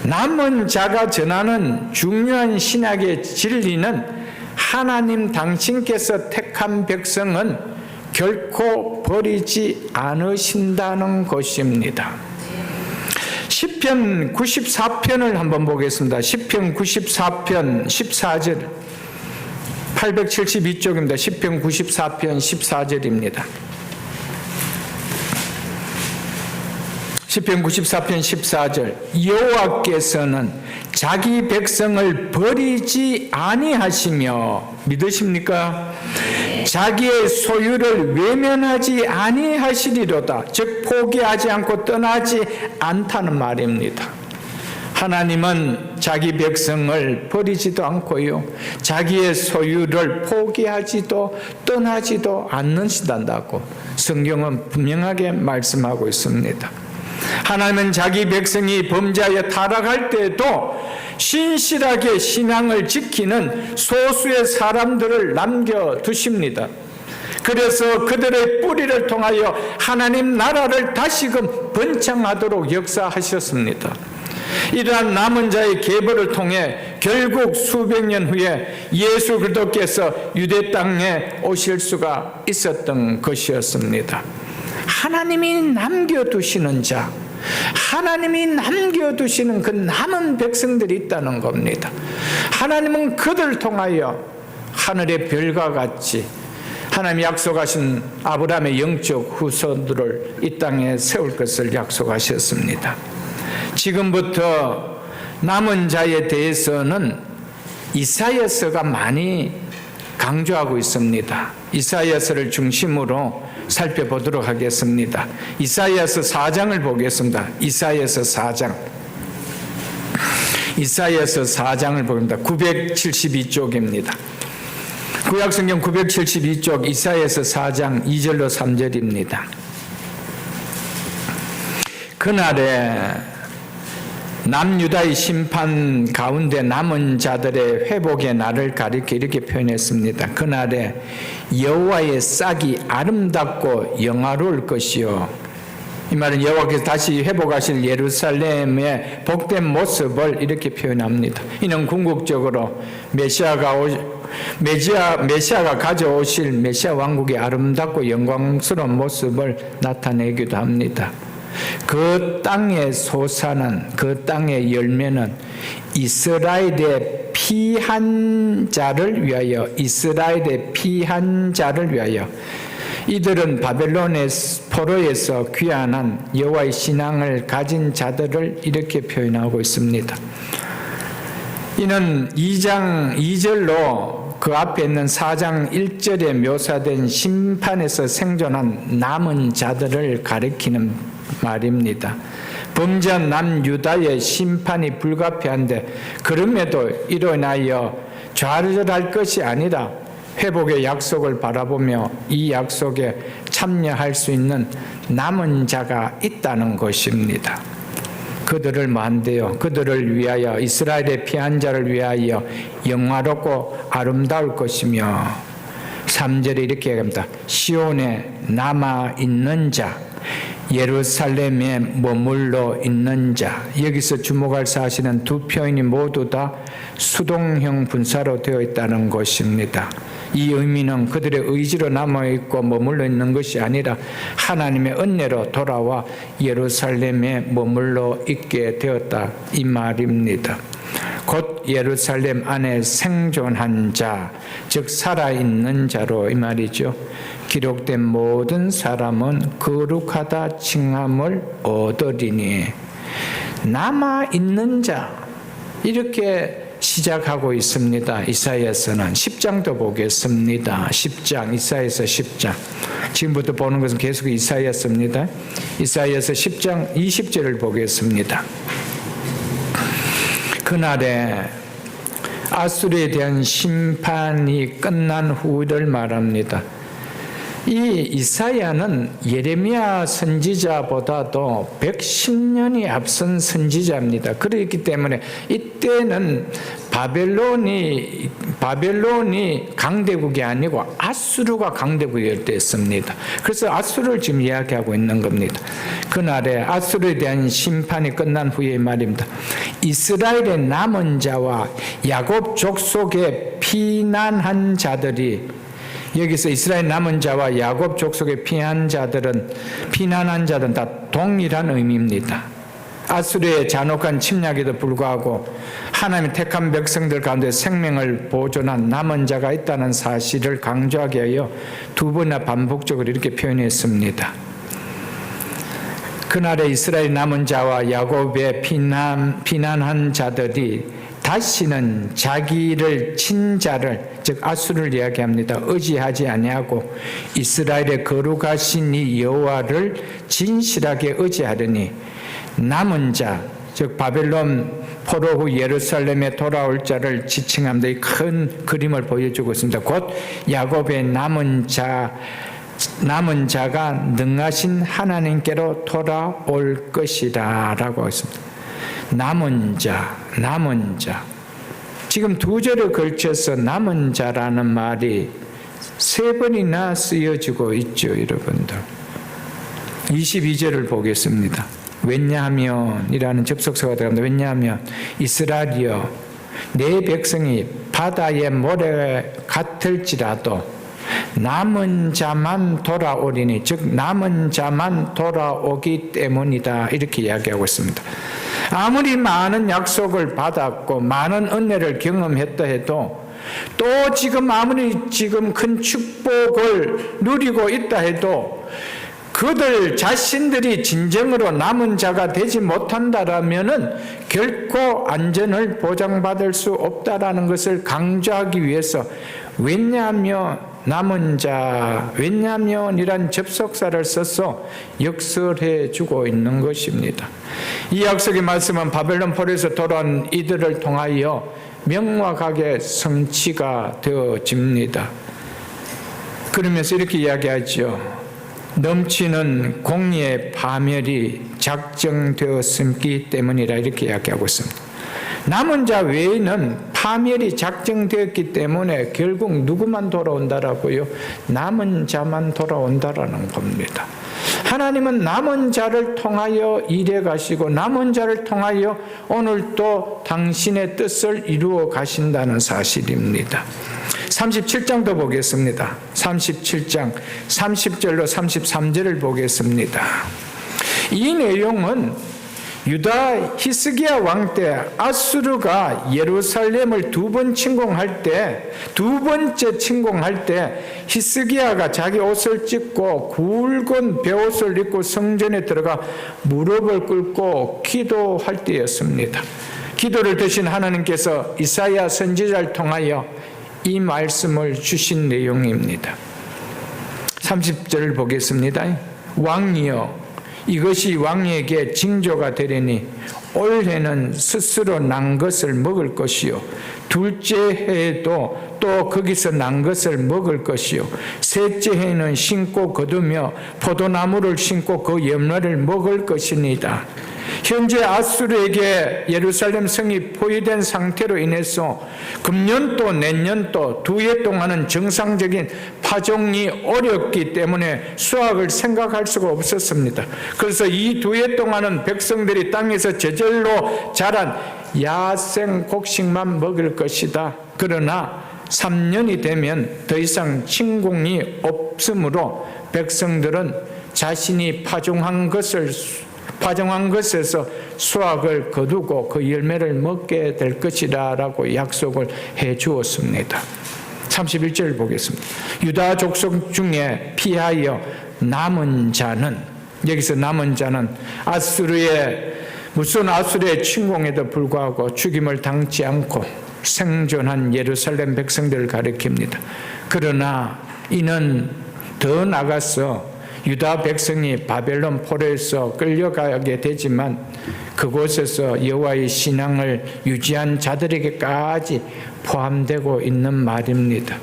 A: 남은 자가 전하는 중요한 신학의 진리는 하나님 당신께서 택한 백성은 결코 버리지 않으신다는 것입니다. 시편 94편을 한번 보겠습니다. 시편 94편 14절 872쪽입니다. 시편 94편 14절입니다. 시편 94편 14절 여호와께서는 자기 백성을 버리지 아니하시며 믿으십니까? 자기의 소유를 외면하지 아니하시리로다. 즉 포기하지 않고 떠나지 않다는 말입니다. 하나님은 자기 백성을 버리지도 않고요, 자기의 소유를 포기하지도 떠나지도 않는다고 성경은 분명하게 말씀하고 있습니다. 하나님은 자기 백성이 범죄하여 타락할 때에도 신실하게 신앙을 지키는 소수의 사람들을 남겨두십니다. 그래서 그들의 뿌리를 통하여 하나님 나라를 다시금 번창하도록 역사하셨습니다. 이러한 남은 자의 계보를 통해 결국 수백 년 후에 예수 그리스도께서 유대 땅에 오실 수가 있었던 것이었습니다. 하나님이 남겨두시는 자, 하나님이 남겨두시는 그 남은 백성들이 있다는 겁니다. 하나님은 그들을 통하여 하늘의 별과 같이 하나님 약속하신 아브라함의 영적 후손들을 이 땅에 세울 것을 약속하셨습니다. 지금부터 남은 자에 대해서는 이사야서가 많이 강조하고 있습니다. 이사야서를 중심으로 살펴보도록 하겠습니다. 이사야서 4장을 보겠습니다. 이사야서 4장. 이사야서 4장을 보겠습니다. 972쪽입니다. 구약성경 972쪽 이사야서 4장 2절로 3절입니다. 그날에 남유다의 심판 가운데 남은 자들의 회복의 날을 가리켜 이렇게 표현했습니다. 그날에 여호와의 싹이 아름답고 영화로울 것이요, 이 말은 여호와께서 다시 회복하실 예루살렘의 복된 모습을 이렇게 표현합니다. 이는 궁극적으로 메시아가 가져오실 메시아 왕국의 아름답고 영광스러운 모습을 나타내기도 합니다. 그 땅의 소사는, 그 땅의 열매는 이스라엘의 피한 자를 위하여, 이스라엘의 피한 자를 위하여, 이들은 바벨론의 포로에서 귀환한 여호와의 신앙을 가진 자들을 이렇게 표현하고 있습니다. 이는 2장 2절로 그 앞에 있는 4장 1절에 묘사된 심판에서 생존한 남은 자들을 가리키는 말입니다. 범죄한 남유다의 심판이 불가피한데 그럼에도 이로 인하여 좌절할 것이 아니라 회복의 약속을 바라보며 이 약속에 참여할 수 있는 남은 자가 있다는 것입니다. 그들을 만대요, 그들을 위하여, 이스라엘의 피한 자를 위하여 영화롭고 아름다울 것이며, 3절에 이렇게 얘기합니다. 시온에 남아있는 자, 예루살렘에 머물러 있는 자. 여기서 주목할 사실은 두 표현이 모두 다 수동형 분사로 되어 있다는 것입니다. 이 의미는 그들의 의지로 남아있고 머물러 있는 것이 아니라 하나님의 은혜로 돌아와 예루살렘에 머물러 있게 되었다, 이 말입니다. 곧 예루살렘 안에 생존한 자, 즉 살아있는 자로, 이 말이죠. 기록된 모든 사람은 거룩하다 칭함을 얻으리니, 남아있는 자, 이렇게 시작하고 있습니다. 이사야서는 10장도 보겠습니다. 10장, 이사야서 10장. 지금부터 보는 것은 계속 이사야서입니다. 이사야서 10장 20절을 보겠습니다. 그날에 아수르에 대한 심판이 끝난 후를 말합니다. 이 이사야는 예레미야 선지자보다도 110년이 앞선 선지자입니다. 그렇기 때문에 이때는 바벨론이 강대국이 아니고 아수르가 강대국이 됐습니다. 그래서 아수르를 지금 이야기하고 있는 겁니다. 그날에 아수르에 대한 심판이 끝난 후의 말입니다. 이스라엘의 남은 자와 야곱 족속에 피난한 자들이, 여기서 이스라엘 남은 자와 야곱 족속의 피난한 자들은 다 동일한 의미입니다. 아수르의 잔혹한 침략에도 불구하고 하나님의 택한 백성들 가운데 생명을 보존한 남은 자가 있다는 사실을 강조하기 위하여 두 번이나 반복적으로 이렇게 표현했습니다. 그날에 이스라엘 남은 자와 야곱의 피난한 자들이 다시는 자기를 친 자를, 즉 아수르를 이야기합니다. 의지하지 아니하고 이스라엘의 거룩하신 이 여호와를 진실하게 의지하려니 남은 자, 즉 바벨론 포로 후 예루살렘에 돌아올 자를 지칭합니다. 이 큰 그림을 보여주고 있습니다. 곧 야곱의 남은 자가 능하신 하나님께로 돌아올 것이다 라고 했습니다. 남은 자. 지금 두 절에 걸쳐서 남은 자라는 말이 세 번이나 쓰여지고 있죠, 여러분들. 22절을 보겠습니다. 왜냐하면 이라는 접속사가 들어갑니다. 왜냐하면 이스라엘이여, 내 백성이 바다의 모래 같을지라도 남은 자만 돌아오리니, 즉 남은 자만 돌아오기 때문이다, 이렇게 이야기하고 있습니다. 아무리 많은 약속을 받았고 많은 은혜를 경험했다 해도, 또 아무리 큰 축복을 누리고 있다 해도 그들 자신들이 진정으로 남은 자가 되지 못한다라면은 결코 안전을 보장받을 수 없다라는 것을 강조하기 위해서 왜냐하면이란 접속사를 써서 역설해 주고 있는 것입니다. 이 약속의 말씀은 바벨론 포로에서 돌아온 이들을 통하여 명확하게 성취가 되어집니다. 그러면서 이렇게 이야기하죠. 넘치는 공의의 파멸이 작정되었기 때문이라, 이렇게 이야기하고 있습니다. 남은 자 외에는 파멸이 작정되었기 때문에 결국 누구만 돌아온다라고요? 남은 자만 돌아온다라는 겁니다. 하나님은 남은 자를 통하여 일해 가시고 남은 자를 통하여 오늘도 당신의 뜻을 이루어 가신다는 사실입니다. 37장도 보겠습니다. 37장 30절로 33절을 보겠습니다. 이 내용은 유다 히스기야 왕 때 아수르가 예루살렘을 두 번째 침공할 때 히스기야가 자기 옷을 찢고 굵은 베옷을 입고 성전에 들어가 무릎을 꿇고 기도할 때였습니다. 기도를 드신 하나님께서 이사야 선지자를 통하여 이 말씀을 주신 내용입니다. 30절을 보겠습니다. 왕이여, 이것이 왕에게 징조가 되리니 올해는 스스로 난 것을 먹을 것이요, 둘째 해에도 또 거기서 난 것을 먹을 것이요, 셋째 해에는 심고 거두며 포도나무를 심고 그 열매를 먹을 것이니이다. 현재 아수르에게 예루살렘 성이 포위된 상태로 인해서 금년도 내년도 두 해 동안은 정상적인 파종이 어렵기 때문에 수확을 생각할 수가 없었습니다. 그래서 이 두 해 동안은 백성들이 땅에서 저절로 자란 야생 곡식만 먹을 것이다. 그러나 3년이 되면 더 이상 침공이 없으므로 백성들은 자신이 파종한 것에서 수확을 거두고 그 열매를 먹게 될 것이다 라고 약속을 해 주었습니다. 31절을 보겠습니다. 유다 족속 중에 피하여 남은 자는, 여기서 남은 자는 아수르의 무슨 아수르의 침공에도 불구하고 죽임을 당치 않고 생존한 예루살렘 백성들을 가리킵니다. 그러나 이는 더 나아가서 유다 백성이 바벨론 포로에서 끌려가게 되지만 그곳에서 여호와의 신앙을 유지한 자들에게까지 포함되고 있는 말입니다.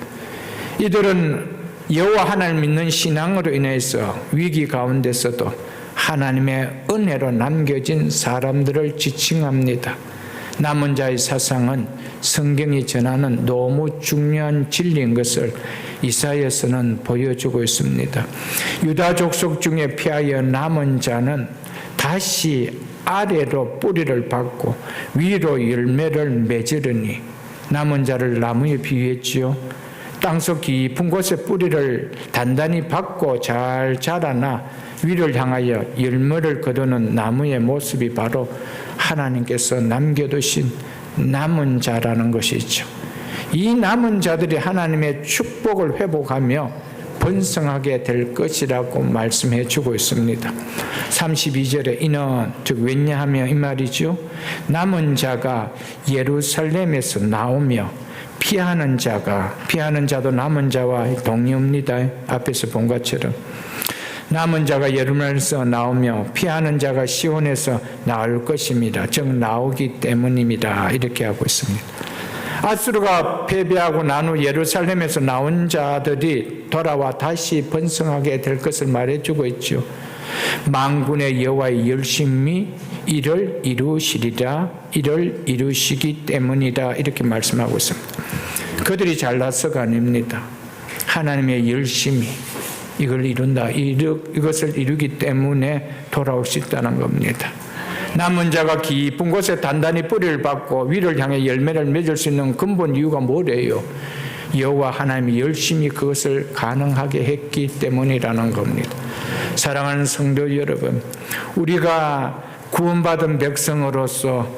A: 이들은 여호와 하나님을 믿는 신앙으로 인해서 위기 가운데서도 하나님의 은혜로 남겨진 사람들을 지칭합니다. 남은 자의 사상은 성경이 전하는 너무 중요한 진리인 것을 이사야서는 보여주고 있습니다. 유다 족속 중에 피하여 남은 자는 다시 아래로 뿌리를 받고 위로 열매를 맺으리니, 남은 자를 나무에 비유했지요. 땅속 깊은 곳에 뿌리를 단단히 받고 잘 자라나 위를 향하여 열매를 거두는 나무의 모습이 바로 하나님께서 남겨두신 남은 자라는 것이죠. 이 남은 자들이 하나님의 축복을 회복하며 번성하게 될 것이라고 말씀해 주고 있습니다. 32절에 이는 즉 왜냐하며 이 말이죠. 남은 자가 예루살렘에서 나오며 피하는 자도 남은 자와 동의합니다. 앞에서 본 것처럼 남은 자가 예루살렘에서 나오며 피하는 자가 시온에서 나올 것입니다. 즉 나오기 때문입니다. 이렇게 하고 있습니다. 아수르가 패배하고 난 후 예루살렘에서 나온 자들이 돌아와 다시 번성하게 될 것을 말해주고 있죠. 만군의 여호와의 열심히 이를 이루시리라, 이를 이루시기 때문이다, 이렇게 말씀하고 있습니다. 그들이 잘나서가 아닙니다. 하나님의 열심히 이걸 이룬다, 이것을 이루기 때문에 돌아올 수 있다는 겁니다. 남은 자가 깊은 곳에 단단히 뿌리를 받고 위를 향해 열매를 맺을 수 있는 근본 이유가 뭐래요? 여호와 하나님이 열심히 그것을 가능하게 했기 때문이라는 겁니다. 사랑하는 성도 여러분, 우리가 구원받은 백성으로서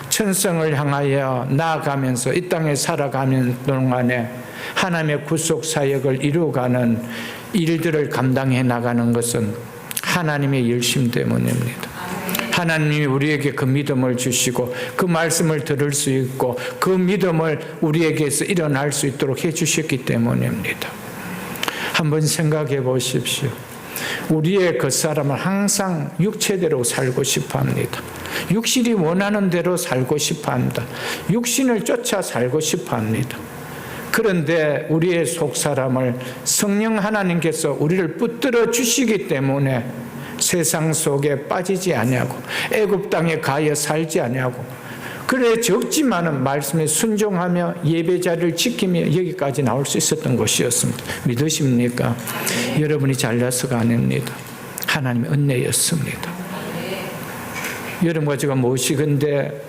A: 천성을 향하여 나아가면서 이 땅에 살아가는 동안에 하나님의 구속 사역을 이루어가는 일들을 감당해 나가는 것은 하나님의 열심 때문입니다. 하나님이 우리에게 그 믿음을 주시고 그 말씀을 들을 수 있고 그 믿음을 우리에게서 일어날 수 있도록 해주셨기 때문입니다. 한번 생각해 보십시오. 우리의 겉사람은 항상 육체대로 살고 싶어 합니다. 육신이 원하는 대로 살고 싶어 합니다. 육신을 쫓아 살고 싶어 합니다. 그런데 우리의 속사람을 성령 하나님께서 우리를 붙들어 주시기 때문에 세상 속에 빠지지 아니하고 애굽 땅에 가여 살지 아니하고, 그래 적지만은 말씀에 순종하며 예배자를 지키며 여기까지 나올 수 있었던 것이었습니다. 믿으십니까? 여러분이 잘나서가 아닙니다. 하나님의 은혜였습니다. 여러분과 제가 무엇이건데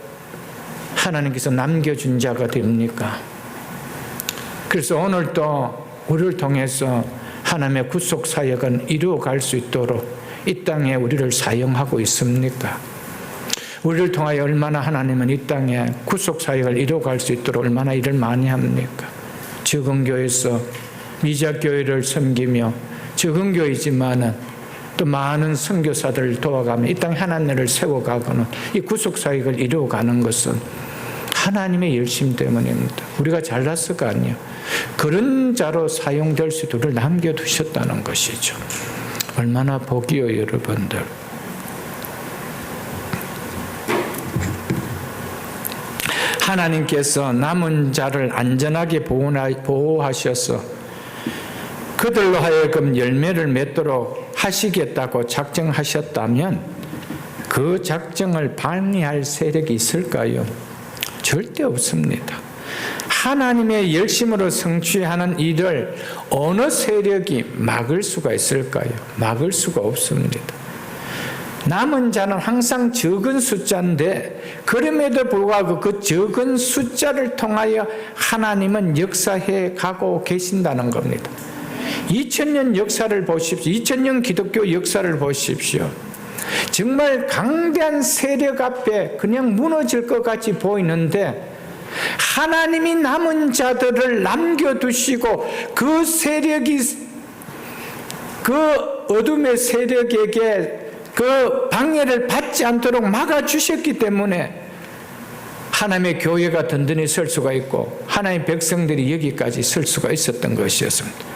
A: 하나님께서 남겨준 자가 됩니까? 그래서 오늘도 우리를 통해서 하나님의 구속 사역은 이루어갈 수 있도록 이 땅에 우리를 사용하고 있습니까? 우리를 통하여 얼마나 하나님은 이 땅에 구속 사역을 이루어갈 수 있도록 얼마나 일을 많이 합니까? 적은 교회에서 미자 교회를 섬기며, 적은 교회지만은 또 많은 선교사들을 도와가며 이 땅에 하나님을 세워가고는 이 구속 사역을 이루어가는 것은 하나님의 열심 때문입니다. 우리가 잘났을까 아니요. 그런 자로 사용될 수 있도록 남겨두셨다는 것이죠. 얼마나 복이요, 여러분들. 하나님께서 남은 자를 안전하게 보호하셔서 그들로 하여금 열매를 맺도록 하시겠다고 작정하셨다면 그 작정을 방해할 세력이 있을까요? 절대 없습니다. 하나님의 열심으로 성취하는 일을 어느 세력이 막을 수가 있을까요? 막을 수가 없습니다. 남은 자는 항상 적은 숫자인데 그럼에도 불구하고 그 적은 숫자를 통하여 하나님은 역사해 가고 계신다는 겁니다. 2000년 역사를 보십시오. 2000년 기독교 역사를 보십시오. 정말 강대한 세력 앞에 그냥 무너질 것 같이 보이는데 하나님이 남은 자들을 남겨두시고 그 세력이, 그 어둠의 세력에게 그 방해를 받지 않도록 막아주셨기 때문에 하나님의 교회가 든든히 설 수가 있고 하나님의 백성들이 여기까지 설 수가 있었던 것이었습니다.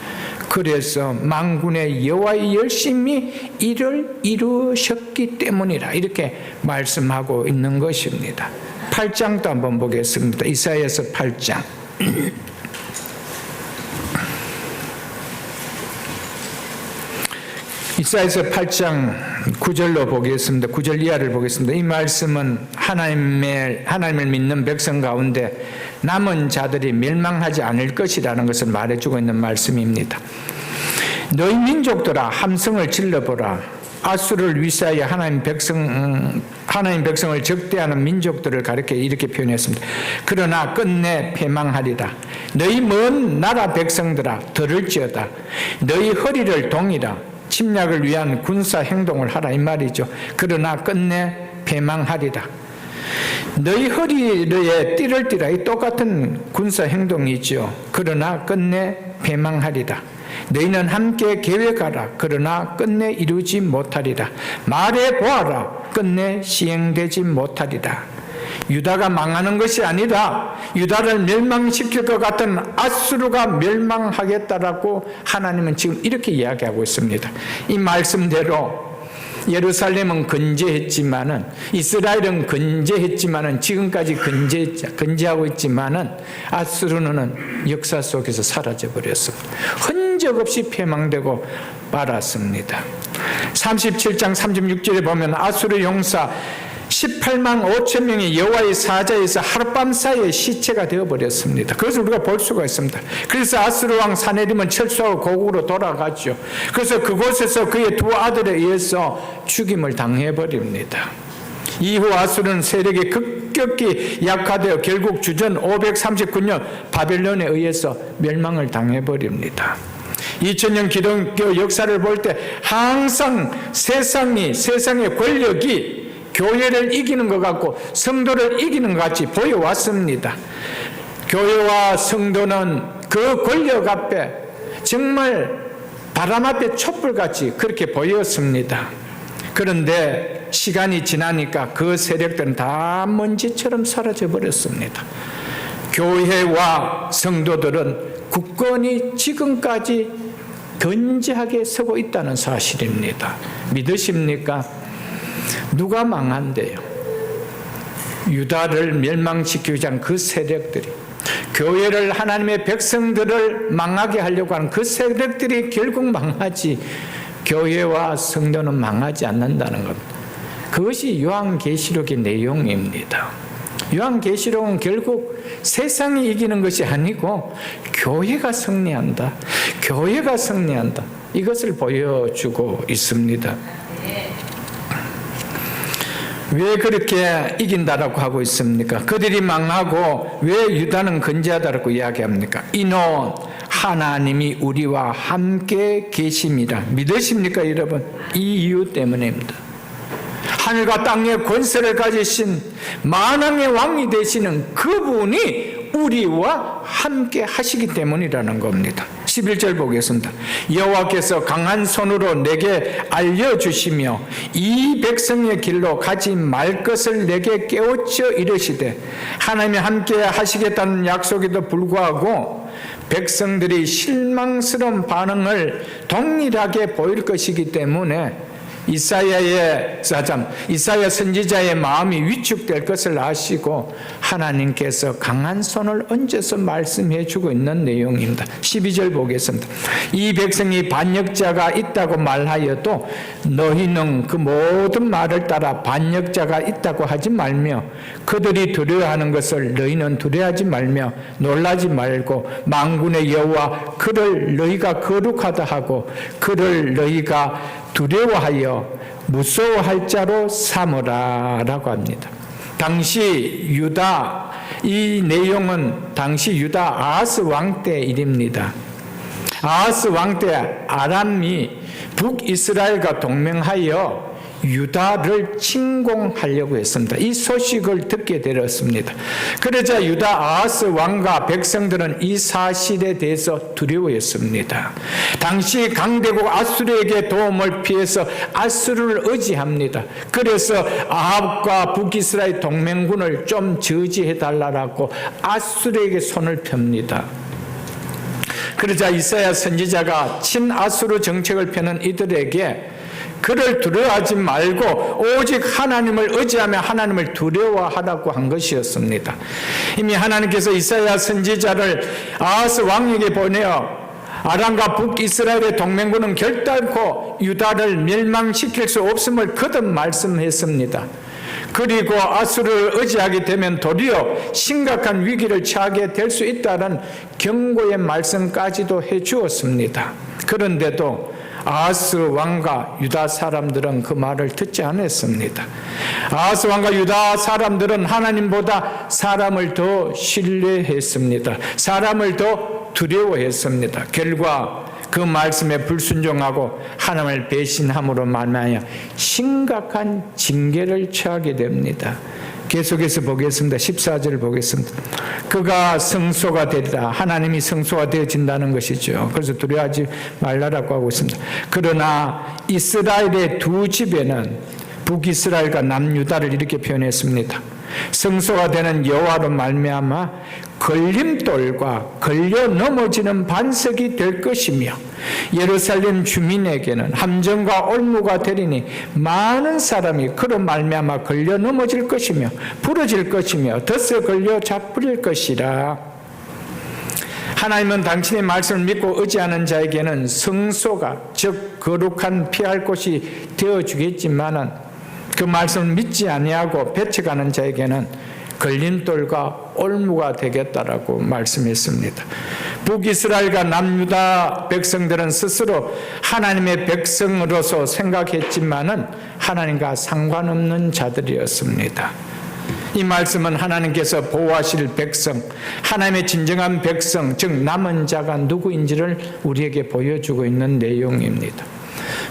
A: 그래서 만군의 여호와의 열심히 이를 이루셨기 때문이라 이렇게 말씀하고 있는 것입니다. 8장도 한번 보겠습니다. 이사야서 8장. 이사야서 8장 9절로 보겠습니다. 9절 이하를 보겠습니다. 이 말씀은 하나님을 믿는 백성 가운데 남은 자들이 멸망하지 않을 것이라는 것을 말해주고 있는 말씀입니다. 너희 민족들아 함성을 질러보라. 아수를 위시하여 하나님 백성을 적대하는 민족들을 가리켜 이렇게 표현했습니다. 그러나 끝내 패망하리라. 너희 먼 나라 백성들아 들을지어다. 너희 허리를 동이라. 침략을 위한 군사 행동을 하라 이 말이죠. 그러나 끝내 패망하리라. 너희 허리에 띠를 띠라. 이 똑같은 군사 행동이죠. 그러나 끝내 패망하리라. 너희는 함께 계획하라. 그러나 끝내 이루지 못하리라. 말해보아라. 끝내 시행되지 못하리라. 유다가 망하는 것이 아니라 유다를 멸망시킬 것 같은 아수르가 멸망하겠다라고 하나님은 지금 이렇게 이야기하고 있습니다. 이 말씀대로 예루살렘은 건재했지만은 이스라엘은 건재했지만은 지금까지 건재하고 있지만은 아수르는 역사 속에서 사라져 버렸습니다. 흔적 없이 패망되고 말았습니다. 37장 36절에 보면 아수르 용사 18만 5천 명이 여호와의 사자에서 하룻밤 사이에 시체가 되어버렸습니다. 그것을 우리가 볼 수가 있습니다. 그래서 아수르 왕 사네림은 철수하고 고국으로 돌아갔죠. 그래서 그곳에서 그의 두 아들에 의해서 죽임을 당해버립니다. 이후 아수르는 세력이 급격히 약화되어 결국 주전 539년 바벨론에 의해서 멸망을 당해버립니다. 2000년 기독교 역사를 볼 때 항상 세상의 권력이 교회를 이기는 것 같고 성도를 이기는 것 같이 보여왔습니다. 교회와 성도는 그 권력 앞에 정말 바람 앞에 촛불같이 그렇게 보였습니다. 그런데 시간이 지나니까 그 세력들은 다 먼지처럼 사라져버렸습니다. 교회와 성도들은 굳건히 지금까지 건재하게 서고 있다는 사실입니다. 믿으십니까? 누가 망한대요? 유다를 멸망시키기 위한 그 세력들이, 교회를 하나님의 백성들을 망하게 하려고 하는 그 세력들이 결국 망하지 교회와 성도는 망하지 않는다는 겁니다. 그것이 요한계시록의 내용입니다. 요한계시록은 결국 세상이 이기는 것이 아니고 교회가 승리한다. 교회가 승리한다. 이것을 보여주고 있습니다. 왜 그렇게 이긴다라고 하고 있습니까? 그들이 망하고 왜 유다는 건재하다라고 이야기합니까? 이는 하나님이 우리와 함께 계심이라. 믿으십니까 여러분? 이 이유 때문입니다. 하늘과 땅의 권세를 가지신 만왕의 왕이 되시는 그분이 우리와 함께 하시기 때문이라는 겁니다. 11절 보겠습니다. 여호와께서 강한 손으로 내게 알려주시며 이 백성의 길로 가지 말 것을 내게 깨우쳐 이르시되, 하나님이 함께 하시겠다는 약속에도 불구하고 백성들이 실망스러운 반응을 동일하게 보일 것이기 때문에 이사야 선지자의 마음이 위축될 것을 아시고 하나님께서 강한 손을 얹어서 말씀해 주고 있는 내용입니다. 12절 보겠습니다. 이 백성이 반역자가 있다고 말하여도 너희는 그 모든 말을 따라 반역자가 있다고 하지 말며 그들이 두려워하는 것을 너희는 두려워하지 말며 놀라지 말고 만군의 여호와 그를 너희가 거룩하다 하고 그를 너희가 두려워하여 무서워할 자로 삼으라 라고 합니다. 당시 유다, 이 내용은 당시 유다 아하스 왕 때 일입니다. 아하스 왕 때 아람이 북이스라엘과 동맹하여 유다를 침공하려고 했습니다. 이 소식을 듣게 되었습니다. 그러자 유다 아하스 왕과 백성들은 이 사실에 대해서 두려워했습니다. 당시 강대국 아수르에게 도움을 피해서 아수르를 의지합니다. 그래서 아합과 북이스라엘 동맹군을 좀 저지해달라고 아수르에게 손을 펴니다. 그러자 이사야 선지자가 친아수르 정책을 펴는 이들에게 그를 두려워하지 말고 오직 하나님을 의지하며 하나님을 두려워하라고 한 것이었습니다. 이미 하나님께서 이사야 선지자를 아하스 왕에게 보내어 아람과 북이스라엘의 동맹군은 결단코 유다를 멸망시킬 수 없음을 거듭 말씀했습니다. 그리고 아수르를 의지하게 되면 도리어 심각한 위기를 처하게 될 수 있다는 경고의 말씀까지도 해주었습니다. 그런데도 아하스 왕과 유다 사람들은 그 말을 듣지 않았습니다. 아하스 왕과 유다 사람들은 하나님보다 사람을 더 신뢰했습니다. 사람을 더 두려워했습니다. 결과 그 말씀에 불순종하고 하나님을 배신함으로 말미암아 심각한 징계를 처하게 됩니다. 계속해서 보겠습니다. 14절 보겠습니다. 그가 성소가 되리라. 하나님이 성소가 되어진다는 것이죠. 그래서 두려워하지 말라라고 하고 있습니다. 그러나 이스라엘의 두 집에는 북이스라엘과 남유다를 이렇게 표현했습니다. 성소가 되는 여호와로 말미암아 걸림돌과 걸려 넘어지는 반석이 될 것이며 예루살렘 주민에게는 함정과 올무가 되리니 많은 사람이 그로 말미암아 걸려 넘어질 것이며 부러질 것이며 덫에 걸려 잡힐 것이라. 하나님은 당신의 말씀을 믿고 의지하는 자에게는 성소가 즉 거룩한 피할 곳이 되어주겠지만은 그 말씀을 믿지 아니하고 배척하는 자에게는 걸림돌과 올무가 되겠다라고 말씀했습니다. 북이스라엘과 남유다 백성들은 스스로 하나님의 백성으로서 생각했지만은 하나님과 상관없는 자들이었습니다. 이 말씀은 하나님께서 보호하실 백성, 하나님의 진정한 백성, 즉 남은 자가 누구인지를 우리에게 보여주고 있는 내용입니다.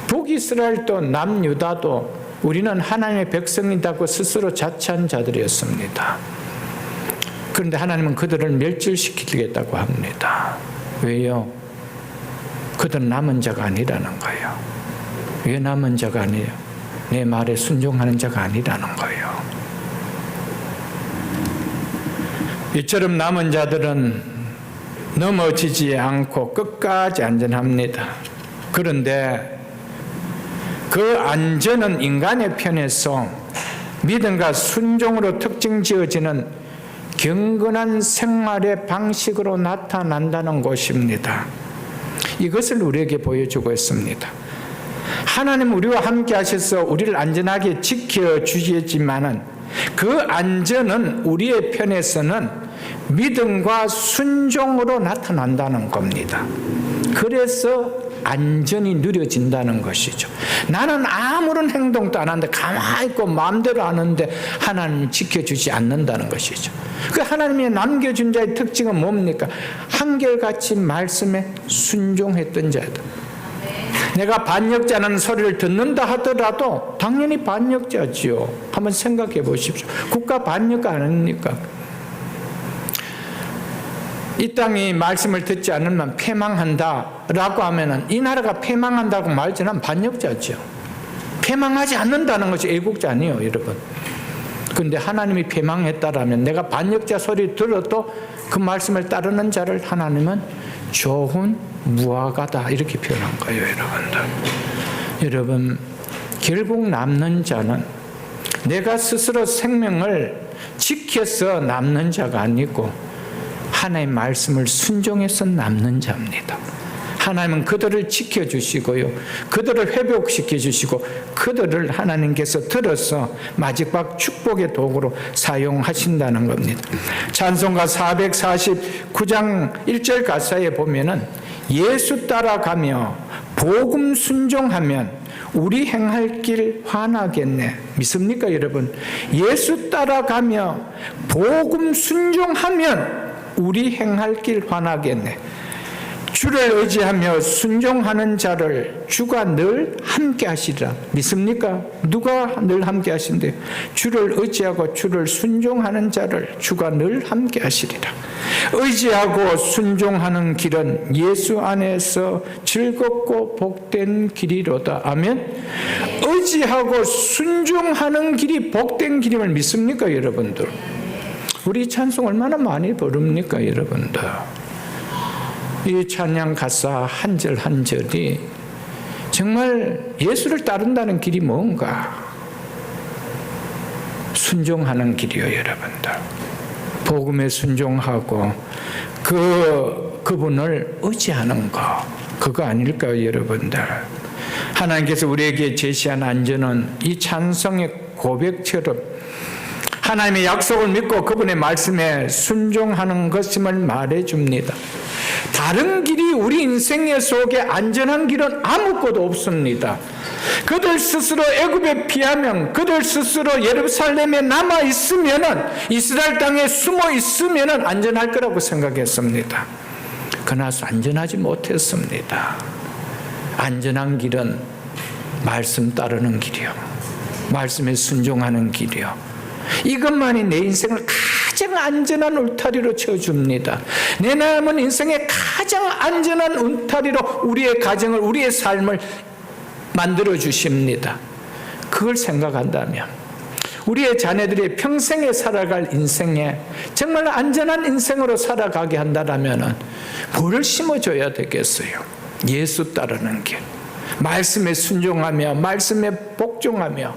A: 북이스라엘도 남유다도 우리는 하나님의 백성이라고 스스로 자처한 자들이었습니다. 그런데 하나님은 그들을 멸절시키겠다고 합니다. 왜요? 그들은 남은 자가 아니라는 거예요. 왜 남은 자가 아니에요? 내 말에 순종하는 자가 아니라는 거예요. 이처럼 남은 자들은 넘어지지 않고 끝까지 안전합니다. 그런데 그 안전은 인간의 편에서 믿음과 순종으로 특징 지어지는 경건한 생활의 방식으로 나타난다는 것입니다. 이것을 우리에게 보여주고 있습니다. 하나님 우리와 함께 하셔서 우리를 안전하게 지켜주시지만은 그 안전은 우리의 편에서는 믿음과 순종으로 나타난다는 겁니다. 그래서 안전이 누려진다는 것이죠. 나는 아무런 행동도 안 하는데 가만히 있고 마음대로 하는데 하나님이 지켜주지 않는다는 것이죠. 그 하나님이 남겨준 자의 특징은 뭡니까? 한결같이 말씀에 순종했던 자다. 내가 반역자는 소리를 듣는다 하더라도 당연히 반역자지요. 한번 생각해 보십시오. 국가 반역가 아닙니까? 이 땅이 말씀을 듣지 않으면 패망한다라고 하면은 이 나라가 패망한다고 말하지는 반역자죠. 패망하지 않는다는 것이 애국자 아니에요, 여러분. 그런데 하나님이 패망했다라면 내가 반역자 소리 들어도 그 말씀을 따르는 자를 하나님은 좋은 무화과다 이렇게 표현한 거예요, 여러분들. 여러분, 결국 남는 자는 내가 스스로 생명을 지켜서 남는 자가 아니고 하나님의 말씀을 순종해서 남는 자입니다. 하나님은 그들을 지켜주시고요, 그들을 회복시켜 주시고 그들을 하나님께서 들어서 마지막 축복의 도구로 사용하신다는 겁니다. 찬송가 449장 1절 가사에 보면은 예수 따라가며 복음 순종하면 우리 행할 길 환하겠네. 믿습니까, 여러분? 예수 따라가며 복음 순종하면 우리 행할 길 환하겠네. 주를 의지하며 순종하는 자를 주가 늘 함께 하시리라. 믿습니까? 누가 늘 함께 하신대요? 주를 의지하고 주를 순종하는 자를 주가 늘 함께 하시리라. 의지하고 순종하는 길은 예수 안에서 즐겁고 복된 길이로다. 아멘. 의지하고 순종하는 길이 복된 길임을 믿습니까, 여러분들? 우리 찬송 얼마나 많이 부릅니까, 여러분들? 이 찬양 가사 한 절 한 절이 정말 예수를 따른다는 길이 뭔가? 순종하는 길이요, 여러분들. 복음에 순종하고 그분을 의지하는 거, 그거 아닐까요, 여러분들? 하나님께서 우리에게 제시한 안전은 이 찬송의 고백처럼 하나님의 약속을 믿고 그분의 말씀에 순종하는 것임을 말해줍니다. 다른 길이 우리 인생 속에 안전한 길은 아무것도 없습니다. 그들 스스로 애굽에 피하면, 그들 스스로 예루살렘에 남아 있으면은, 이스라엘 땅에 숨어 있으면은 안전할 거라고 생각했습니다. 그러나 안전하지 못했습니다. 안전한 길은 말씀 따르는 길이요, 말씀에 순종하는 길이요, 이것만이 내 인생을 가장 안전한 울타리로 쳐줍니다. 내 남은 인생의 가장 안전한 울타리로 우리의 가정을, 우리의 삶을 만들어 주십니다. 그걸 생각한다면 우리의 자녀들이 평생에 살아갈 인생에 정말 안전한 인생으로 살아가게 한다면 뭐를 심어줘야 되겠어요? 예수 따르는 길, 말씀에 순종하며 말씀에 복종하며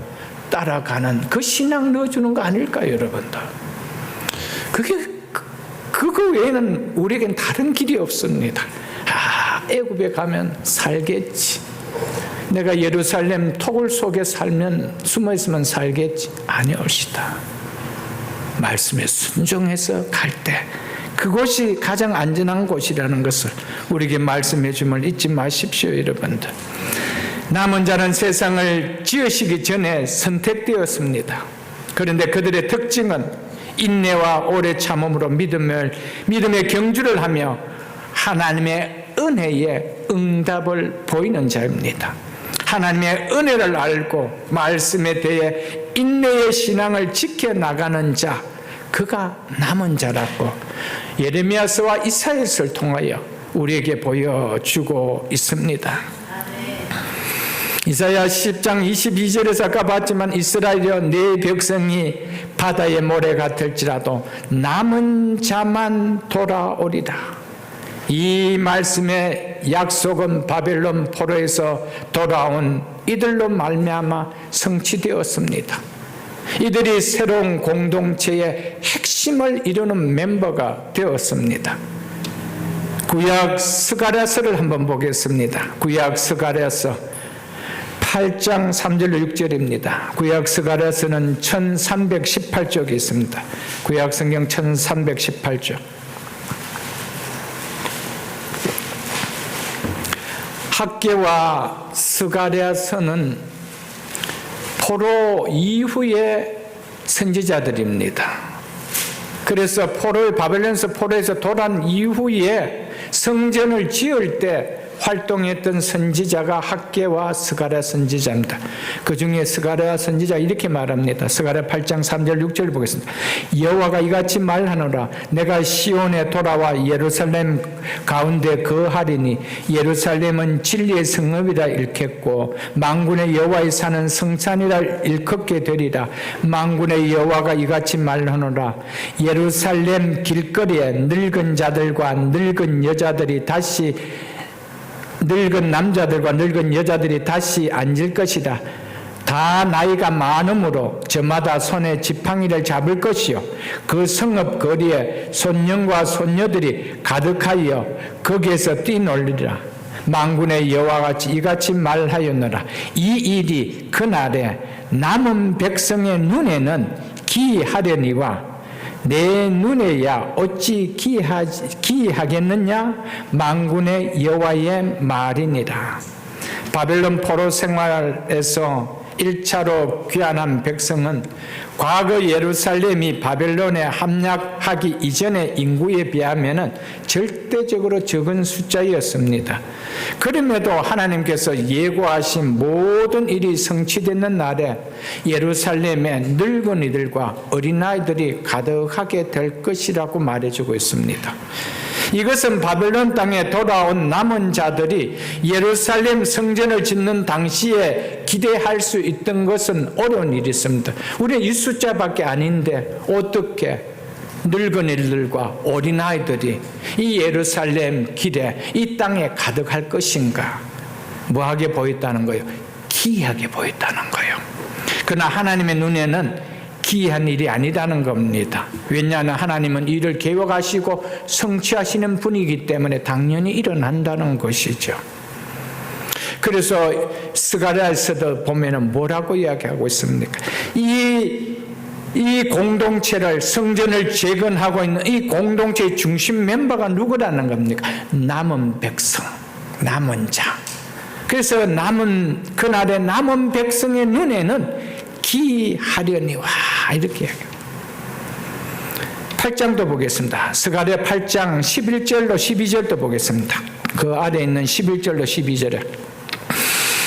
A: 따라가는 그 신앙 넣어주는 거 아닐까요, 여러분들? 그거 외에는 우리에겐 다른 길이 없습니다. 애굽에 가면 살겠지, 내가 예루살렘 토굴 속에 살면, 숨어 있으면 살겠지. 아니올시다. 말씀에 순종해서 갈 때 그곳이 가장 안전한 곳이라는 것을 우리에게 말씀해 줌을 잊지 마십시오, 여러분들. 남은 자는 세상을 지으시기 전에 선택되었습니다. 그런데 그들의 특징은 인내와 오래 참음으로 믿음의 경주를 하며 하나님의 은혜에 응답을 보이는 자입니다. 하나님의 은혜를 알고 말씀에 대해 인내의 신앙을 지켜나가는 자, 그가 남은 자라고 예레미야서와 이사야서를 통하여 우리에게 보여주고 있습니다. 이사야 10장 22절에서 아까 봤지만 이스라엘이여 내 백성이 바다의 모래 같을지라도 남은 자만 돌아오리라. 이 말씀의 약속은 바벨론 포로에서 돌아온 이들로 말미암아 성취되었습니다. 이들이 새로운 공동체의 핵심을 이루는 멤버가 되었습니다. 구약 스가랴서를 한번 보겠습니다. 구약 스가랴서 8장 3절로 6절입니다. 구약 스가랴서는 1318쪽에 있습니다. 구약 성경 1318쪽. 학개와 스가랴서는 포로 이후의 선지자들입니다. 그래서 바벨론에서 포로에서 돌아온 이후에 성전을 지을 때 활동했던 선지자가 학개와 스가랴 선지자입니다. 그 중에 스가랴 선지자 이렇게 말합니다. 스가랴 8장 3절 6절 보겠습니다. 여호와가 이같이 말하노라. 내가 시온에 돌아와 예루살렘 가운데 거하리니 예루살렘은 진리의 성읍이라 일컫고 만군의 여호와의 사는 성산이라 일컫게 되리라. 만군의 여호와가 이같이 말하노라. 예루살렘 길거리에 늙은 자들과 늙은 여자들이 다시 늙은 남자들과 늙은 여자들이 다시 앉을 것이다. 다 나이가 많으므로 저마다 손에 지팡이를 잡을 것이요 그 성읍 거리에 손녀과 손녀들이 가득하여 거기에서 뛰놀리리라. 만군의 여호와가 이같이 말하였노라. 이 일이 그날에 남은 백성의 눈에는 기이하려니와 내 눈에야 어찌 기이하겠느냐? 만군의 여호와의 말이니라. 바벨론 포로 생활에서 1차로 귀환한 백성은 과거 예루살렘이 바벨론에 함락하기 이전의 인구에 비하면 절대적으로 적은 숫자였습니다. 그럼에도 하나님께서 예고하신 모든 일이 성취되는 날에 예루살렘에 늙은이들과 어린아이들이 가득하게 될 것이라고 말해주고 있습니다. 이것은 바벨론 땅에 돌아온 남은 자들이 예루살렘 성전을 짓는 당시에 기대할 수 있던 것은 어려운 일이었습니다. 우리는 이 숫자밖에 아닌데 어떻게 늙은이들과 어린아이들이 이 예루살렘 길에 이 땅에 가득할 것인가? 뭐하게 보였다는 거예요? 기이하게 보였다는 거예요. 그러나 하나님의 눈에는 기이한 일이 아니라는 겁니다. 왜냐하면 하나님은 이를 계획하시고 성취하시는 분이기 때문에 당연히 일어난다는 것이죠. 그래서 스가랴에서도 보면은 뭐라고 이야기하고 있습니까? 이 공동체를, 성전을 재건하고 있는 이 공동체의 중심 멤버가 누구라는 겁니까? 남은 백성, 남은 자. 그래서 그날의 남은 백성의 눈에는 기이하려니와 이렇게 이야기합니다. 8장도 보겠습니다. 스가랴 8장 11절로 12절도 보겠습니다. 그 아래에 있는 11절로 12절에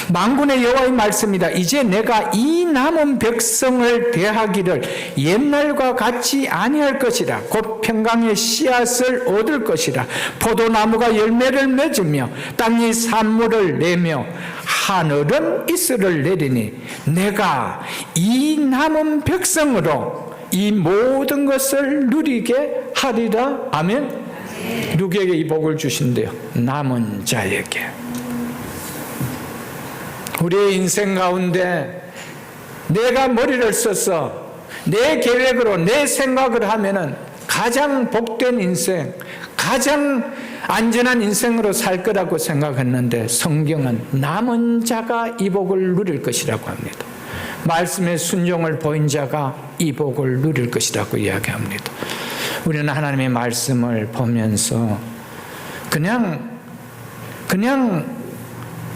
A: 만군의 여호와의 말씀이다. 이제 내가 이 남은 백성을 대하기를 옛날과 같이 아니할 것이라. 곧 평강의 씨앗을 얻을 것이라. 포도나무가 열매를 맺으며 땅이 산물을 내며 하늘은 이슬을 내리니 내가 이 남은 백성으로 이 모든 것을 누리게 하리라. 아멘. 누구에게 이 복을 주신대요? 남은 자에게. 우리의 인생 가운데 내가 머리를 써서 내 계획으로 내 생각을 하면은 가장 복된 인생, 가장 안전한 인생으로 살 거라고 생각했는데 성경은 남은 자가 이 복을 누릴 것이라고 합니다. 말씀의 순종을 보인 자가 이 복을 누릴 것이라고 이야기합니다. 우리는 하나님의 말씀을 보면서 그냥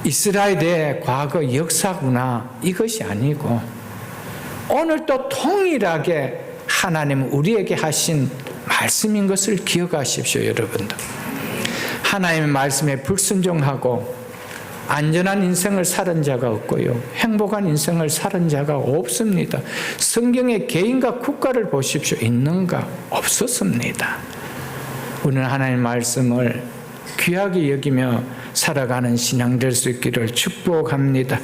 A: 이스라엘의 과거 역사구나 이것이 아니고 오늘 또 통일하게 하나님은 우리에게 하신 말씀인 것을 기억하십시오. 여러분들, 하나님의 말씀에 불순종하고 안전한 인생을 살은 자가 없고요, 행복한 인생을 살은 자가 없습니다. 성경에 개인과 국가를 보십시오. 있는가? 없었습니다. 우리는 하나님의 말씀을 귀하게 여기며 살아가는 신앙 될 수 있기를 축복합니다.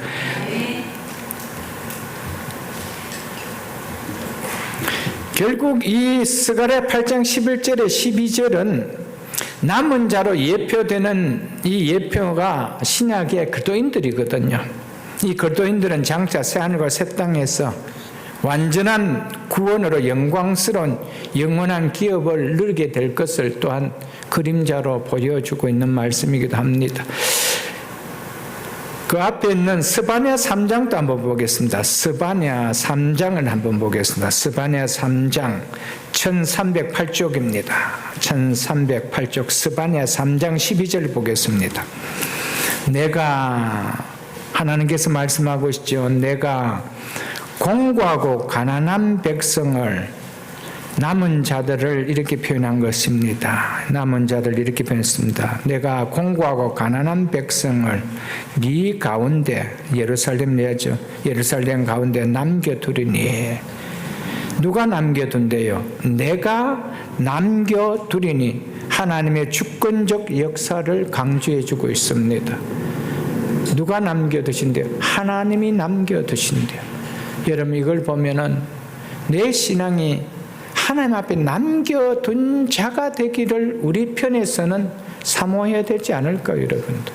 A: 결국 이 스가랴 8장 11절에 12절은 남은 자로 예표되는 이 예표가 신약의 그리스도인들이거든요. 이 그리스도인들은 장차 새하늘과 새 땅에서 완전한 구원으로 영광스러운 영원한 기업을 누리게 될 것을 또한 그림자로 보여주고 있는 말씀이기도 합니다. 그 앞에 있는 스바냐 3장도 한번 보겠습니다. 스바냐 3장을 한번 보겠습니다. 스바냐 3장 1308쪽입니다. 1308쪽 스바냐 3장 12절 보겠습니다. 내가, 하나님께서 말씀하고 있죠. 내가 공고하고 가난한 백성을, 남은 자들을 이렇게 표현한 것입니다. 남은 자들 이렇게 표현했습니다. 내가 공고하고 가난한 백성을 네 가운데, 예루살렘 내죠, 예루살렘 가운데 남겨두리니. 누가 남겨둔대요? 내가 남겨두리니. 하나님의 주권적 역사를 강조해주고 있습니다. 누가 남겨두신대요? 하나님이 남겨두신대요. 여러분, 이걸 보면은 내 신앙이 하나님 앞에 남겨둔 자가 되기를 우리 편에서는 사모해야 되지 않을까요, 여러분도?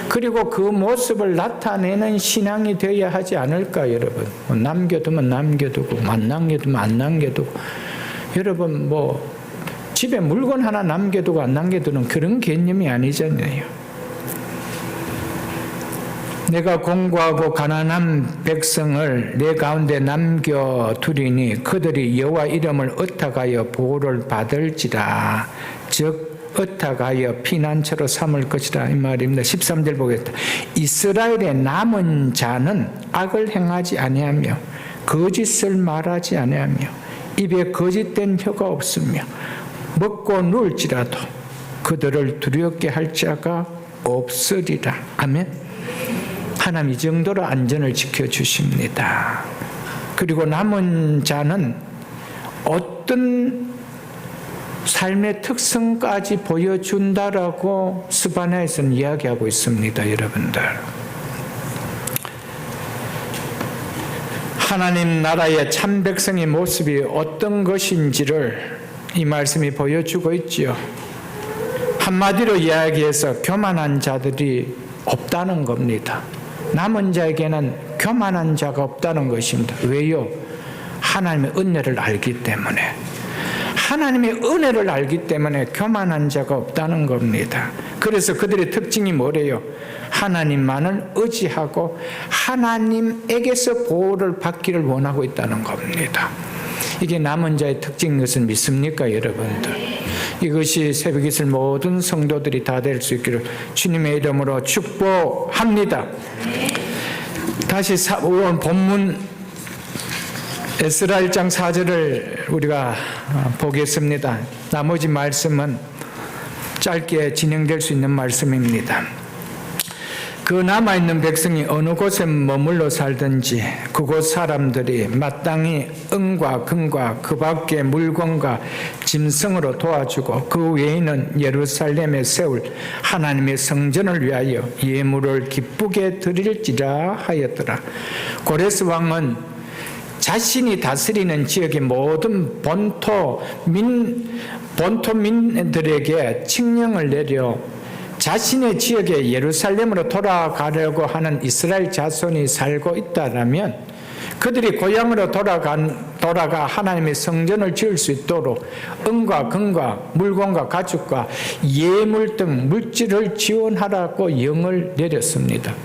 A: 그리고 그 모습을 나타내는 신앙이 되어야 하지 않을까요, 여러분? 남겨두면 남겨두고, 안 남겨두면 안 남겨두고. 여러분, 집에 물건 하나 남겨두고 안 남겨두는 그런 개념이 아니잖아요. 내가 공고하고 가난한 백성을 내 가운데 남겨두리니 그들이 여호와 이름을 의탁하여 보호를 받을지라. 즉 어탁하여 피난처로 삼을 것이라 이 말입니다. 13절 보겠다. 이스라엘의 남은 자는 악을 행하지 아니하며 거짓을 말하지 아니하며 입에 거짓된 혀가 없으며 먹고 누울지라도 그들을 두렵게 할 자가 없으리라. 아멘. 하나님 이 정도로 안전을 지켜주십니다. 그리고 남은 자는 어떤 삶의 특성까지 보여준다라고 스바냐에서는 이야기하고 있습니다. 여러분들, 하나님 나라의 참 백성의 모습이 어떤 것인지를 이 말씀이 보여주고 있지요. 한마디로 이야기해서 교만한 자들이 없다는 겁니다. 남은 자에게는 교만한 자가 없다는 것입니다. 왜요? 하나님의 은혜를 알기 때문에. 하나님의 은혜를 알기 때문에 교만한 자가 없다는 겁니다. 그래서 그들의 특징이 뭐래요? 하나님만을 의지하고 하나님에게서 보호를 받기를 원하고 있다는 겁니다. 이게 남은 자의 특징인 것을 믿습니까, 여러분들? 이것이 새벽 이슬 모든 성도들이 다 될 수 있기를 주님의 이름으로 축복합니다. 다시 본문 에스라 1장 4절을 우리가 보겠습니다. 나머지 말씀은 짧게 진행될 수 있는 말씀입니다. 그 남아있는 백성이 어느 곳에 머물러 살든지 그곳 사람들이 마땅히 은과 금과 그 밖의 물건과 짐승으로 도와주고 그 외에는 예루살렘에 세울 하나님의 성전을 위하여 예물을 기쁘게 드릴지라 하였더라. 고레스 왕은 자신이 다스리는 지역의 모든 본토민들에게 칙령을 내려 자신의 지역에 예루살렘으로 돌아가려고 하는 이스라엘 자손이 살고 있다면 그들이 고향으로 돌아가 하나님의 성전을 지을 수 있도록 은과 금과 물건과 가축과 예물 등 물질을 지원하라고 영을 내렸습니다.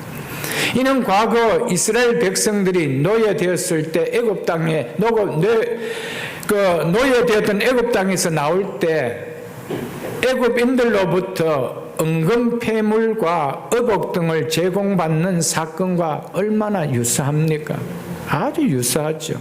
A: 이는 과거 이스라엘 백성들이 노예되었을 때 애굽 땅에 노예되었던 애굽 땅에서 나올 때 애굽인들로부터 은금 폐물과 의복 등을 제공받는 사건과 얼마나 유사합니까? 아주 유사하죠.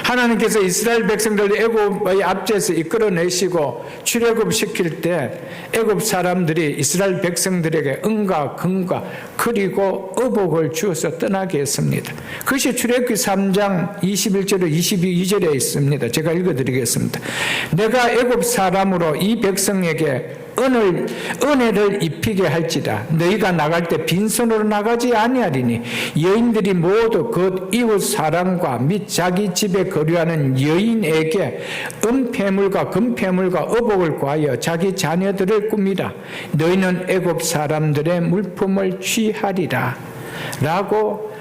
A: 하나님께서 이스라엘 백성들을 애굽의 압제에서 이끌어내시고 출애굽 시킬 때 애굽 사람들이 이스라엘 백성들에게 은과 금과 그리고 의복을 주어서 떠나게 했습니다. 그것이 출애굽기 3장 21절로 22절에 있습니다. 제가 읽어드리겠습니다. 내가 애굽 사람으로 이 백성에게 은혜를 입히게 할지라. 너희가 나갈 때 빈손으로 나가지 아니하리니 여인들이 모두 그 이웃 사람과 및 자기 집에 거류하는 여인에게 은폐물과 금폐물과 의복을 구하여 자기 자녀들을 꾸미라. 너희는 애굽 사람들의 물품을 취하리라 라고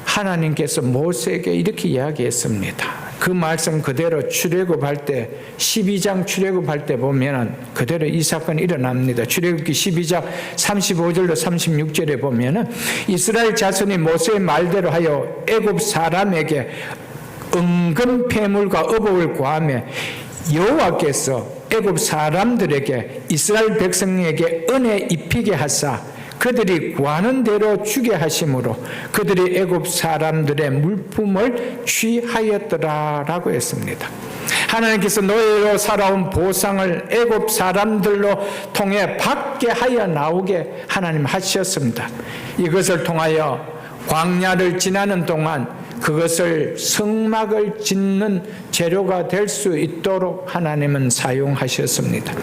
A: 하나님께서 모세에게 이렇게 이야기했습니다. 그 말씀 그대로 출애굽할 때 12장 출애굽할 때 보면은 그대로 이 사건이 일어납니다. 출애굽기 12장 35절로 36절에 보면은 이스라엘 자손이 모세의 말대로 하여 애굽 사람에게 은금 폐물과 의복을 구하며 여호와께서 애굽 사람들에게 이스라엘 백성에게 은혜 입히게 하사 그들이 구하는 대로 주게 하심으로 그들이 애굽 사람들의 물품을 취하였더라라고 했습니다. 하나님께서 노예로 살아온 보상을 애굽 사람들로 통해 받게 하여 나오게 하나님 하셨습니다. 이것을 통하여 광야를 지나는 동안 그것을 성막을 짓는 재료가 될 수 있도록 하나님은 사용하셨습니다.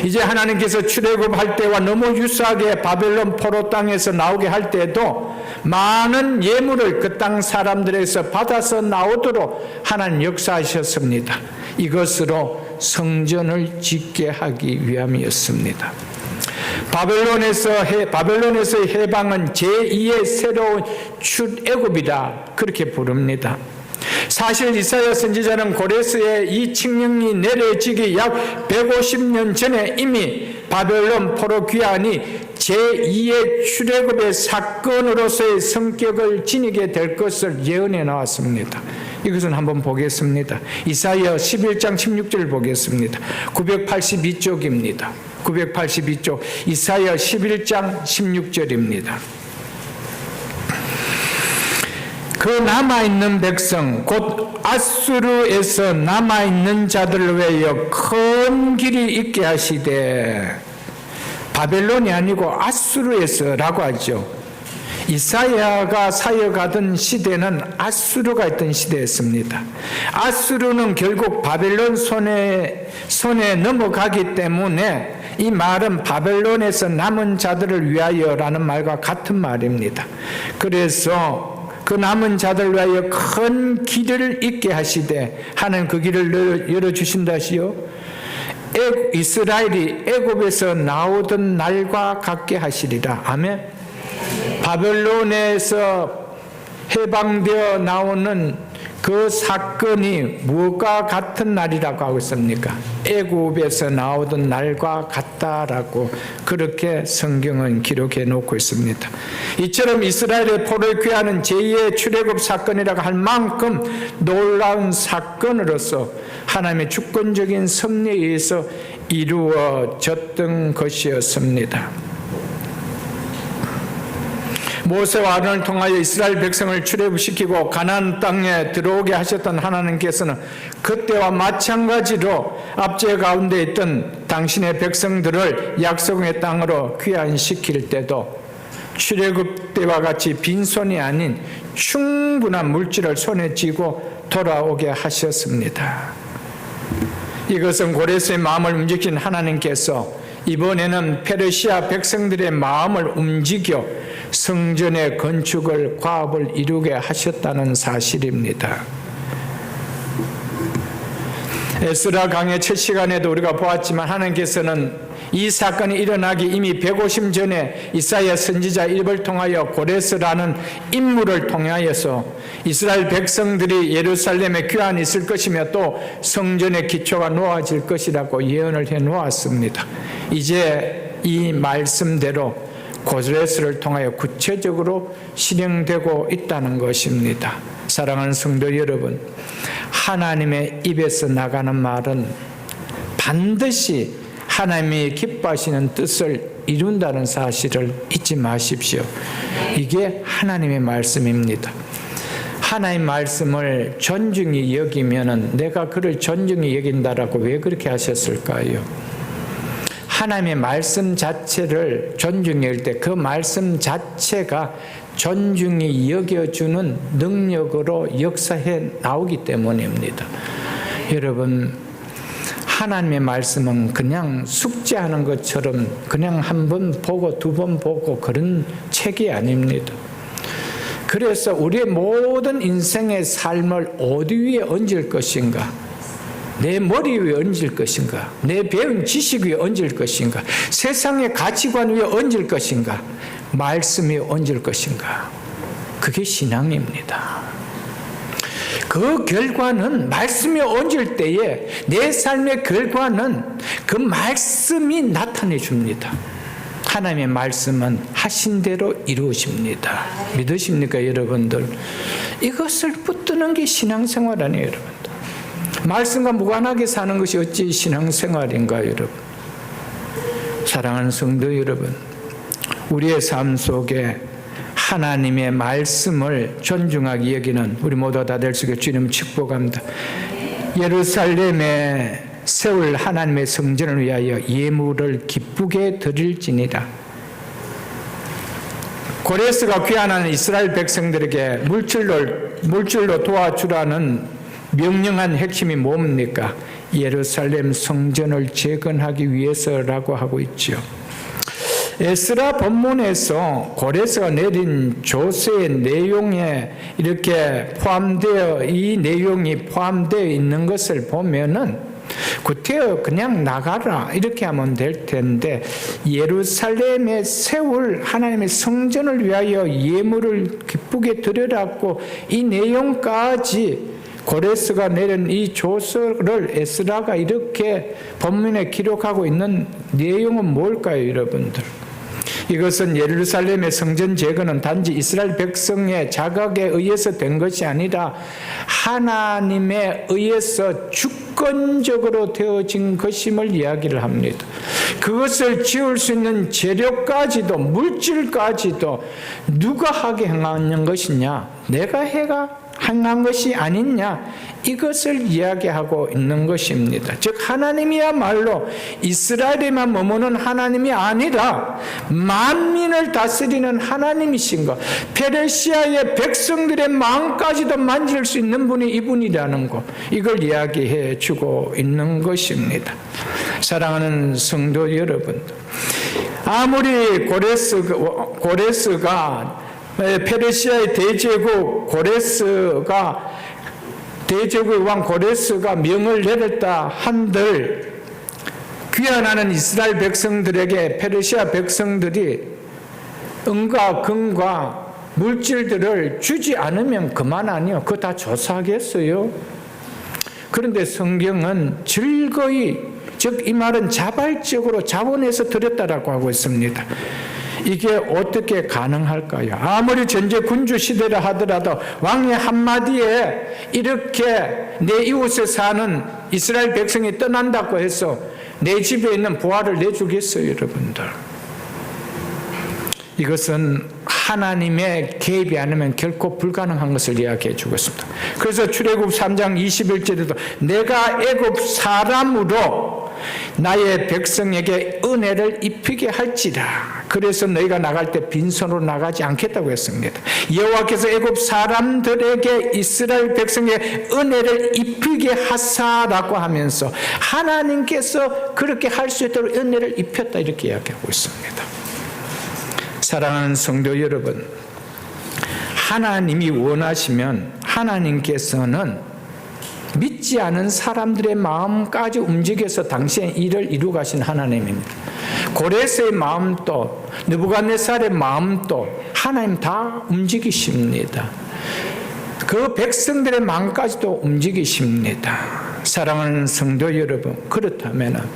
A: 이제 하나님께서 출애굽할 때와 너무 유사하게 바벨론 포로 땅에서 나오게 할 때도 많은 예물을 그 땅 사람들에서 받아서 나오도록 하나님 역사하셨습니다. 이것으로 성전을 짓게 하기 위함이었습니다. 바벨론에서의 해방은 제2의 새로운 출애굽이다 그렇게 부릅니다. 사실 이사야 선지자는 고레스의 이 칙령이 내려지기 약 150년 전에 이미 바벨론 포로 귀환이 제2의 출애굽의 사건으로서의 성격을 지니게 될 것을 예언해 나왔습니다. 이것은 한번 보겠습니다. 이사야 11장 16절 보겠습니다. 982쪽입니다. 982쪽 이사야 11장 16절입니다. 그 남아있는 백성 곧 아수르에서 남아있는 자들을 위하여 큰 길이 있게 하시되, 바벨론이 아니고 아수르에서라고 하죠. 이사야가 사역하던 시대는 아수르가 있던 시대였습니다. 아수르는 결국 바벨론 손에 넘어가기 때문에 이 말은 바벨론에서 남은 자들을 위하여라는 말과 같은 말입니다. 그래서 그 남은 자들 위하여 큰 길을 있게 하시되, 하는 그 길을 열어주신다시요. 이스라엘이 애굽에서 나오던 날과 같게 하시리라. 아멘. 바벨론에서 해방되어 나오는 그 사건이 무엇과 같은 날이라고 하고 있습니까? 애굽에서 나오던 날과 같다라고 그렇게 성경은 기록해 놓고 있습니다. 이처럼 이스라엘의 포로에 귀하는 제2의 출애굽 사건이라고 할 만큼 놀라운 사건으로서 하나님의 주권적인 섭리에 의해서 이루어졌던 것이었습니다. 모세와 아론을 통하여 이스라엘 백성을 출애굽시키고 가나안 땅에 들어오게 하셨던 하나님께서는 그때와 마찬가지로 압제 가운데 있던 당신의 백성들을 약속의 땅으로 귀환시킬 때도 출애굽 때와 같이 빈손이 아닌 충분한 물질을 손에 쥐고 돌아오게 하셨습니다. 이것은 고레스의 마음을 움직인 하나님께서 이번에는 페르시아 백성들의 마음을 움직여 성전의 건축을 과업을 이루게 하셨다는 사실입니다. 에스라 강의 첫 시간에도 우리가 보았지만 하나님께서는 이 사건이 일어나기 이미 150 전에 이사야 선지자 입을 통하여 고레스라는 인물을 통하여서 이스라엘 백성들이 예루살렘에 귀환이 있을 것이며 또 성전의 기초가 놓아질 것이라고 예언을 해 놓았습니다. 이제 이 말씀대로 고레스를 통하여 구체적으로 실행되고 있다는 것입니다. 사랑하는 성도 여러분, 하나님의 입에서 나가는 말은 반드시 하나님이 기뻐하시는 뜻을 이룬다는 사실을 잊지 마십시오. 이게 하나님의 말씀입니다. 하나님의 말씀을 존중히 여기면은 내가 그를 존중히 여긴다라고 왜 그렇게 하셨을까요? 하나님의 말씀 자체를 존중히 여길 때 그 말씀 자체가 존중히 여겨주는 능력으로 역사해 나오기 때문입니다. 여러분, 하나님의 말씀은 그냥 숙제하는 것처럼 그냥 한 번 보고 두 번 보고 그런 책이 아닙니다. 그래서 우리의 모든 인생의 삶을 어디 위에 얹을 것인가? 내 머리 위에 얹을 것인가? 내 배운 지식 위에 얹을 것인가? 세상의 가치관 위에 얹을 것인가? 말씀 위에 얹을 것인가? 그게 신앙입니다. 그 결과는 말씀에 얹을 때에 내 삶의 결과는 그 말씀이 나타내 줍니다. 하나님의 말씀은 하신 대로 이루어집니다. 믿으십니까, 여러분들? 이것을 붙드는 게 신앙생활 아니에요, 여러분들. 말씀과 무관하게 사는 것이 어찌 신앙생활인가, 여러분? 사랑하는 성도 여러분, 우리의 삶 속에 하나님의 말씀을 존중하게 여기는 우리 모두 다 될 수 있게 주님 축복합니다. 예루살렘에 세울 하나님의 성전을 위하여 예물을 기쁘게 드릴지니라. 고레스가 귀환하는 이스라엘 백성들에게 물질로 도와주라는 명령한 핵심이 뭡니까? 예루살렘 성전을 재건하기 위해서라고 하고 있죠. 에스라 본문에서 고레스가 내린 조서의 내용에 이렇게 이 내용이 포함되어 있는 것을 보면은 구태여 그냥 나가라 이렇게 하면 될 텐데, 예루살렘에 세울 하나님의 성전을 위하여 예물을 기쁘게 드리라고 이 내용까지 고레스가 내린 이 조서를 에스라가 이렇게 본문에 기록하고 있는 내용은 뭘까요, 여러분들? 이것은 예루살렘의 성전 재건은 단지 이스라엘 백성의 자각에 의해서 된 것이 아니라 하나님에 의해서 주권 주권적으로 되어진 것임을 이야기를 합니다. 그것을 지을 수 있는 재료까지도 물질까지도 누가 하게 행하는 것이냐? 내가 행한 것이 아니냐? 이것을 이야기하고 있는 것입니다. 즉 하나님이야말로 이스라엘에만 머무는 하나님이 아니라 만민을 다스리는 하나님이신 것, 페르시아의 백성들의 마음까지도 만질 수 있는 분이 이분이라는 것, 이걸 이야기해 주고 있는 것입니다. 사랑하는 성도 여러분, 아무리 고레스가 페르시아의 대제국 왕 고레스가 명을 내렸다 한들 귀환하는 이스라엘 백성들에게 페르시아 백성들이 은과 금과 물질들을 주지 않으면 그만 아니요. 그거 다 조사하겠어요? 그런데 성경은 즐거이, 즉 이 말은 자발적으로 자원해서 드렸다라고 하고 있습니다. 이게 어떻게 가능할까요? 아무리 전제 군주 시대라 하더라도 왕의 한마디에 이렇게 내 이웃에 사는 이스라엘 백성이 떠난다고 해서 내 집에 있는 부하를 내주겠어요, 여러분들? 이것은 하나님의 개입이 아니면 결코 불가능한 것을 이야기해 주고 있습니다. 그래서 출애굽 3장 21절에도 내가 애굽 사람으로 나의 백성에게 은혜를 입히게 할지라. 그래서 너희가 나갈 때 빈손으로 나가지 않겠다고 했습니다. 여호와께서 애굽 사람들에게 이스라엘 백성에게 은혜를 입히게 하사라고 하면서 하나님께서 그렇게 할 수 있도록 은혜를 입혔다 이렇게 이야기하고 있습니다. 사랑하는 성도 여러분, 하나님이 원하시면 하나님께서는 믿지 않은 사람들의 마음까지 움직여서 당신의 일을 이루어 가신 하나님입니다. 고레스의 마음도 느부갓네살의 마음도 하나님 다 움직이십니다. 그 백성들의 마음까지도 움직이십니다. 사랑하는 성도 여러분, 그렇다면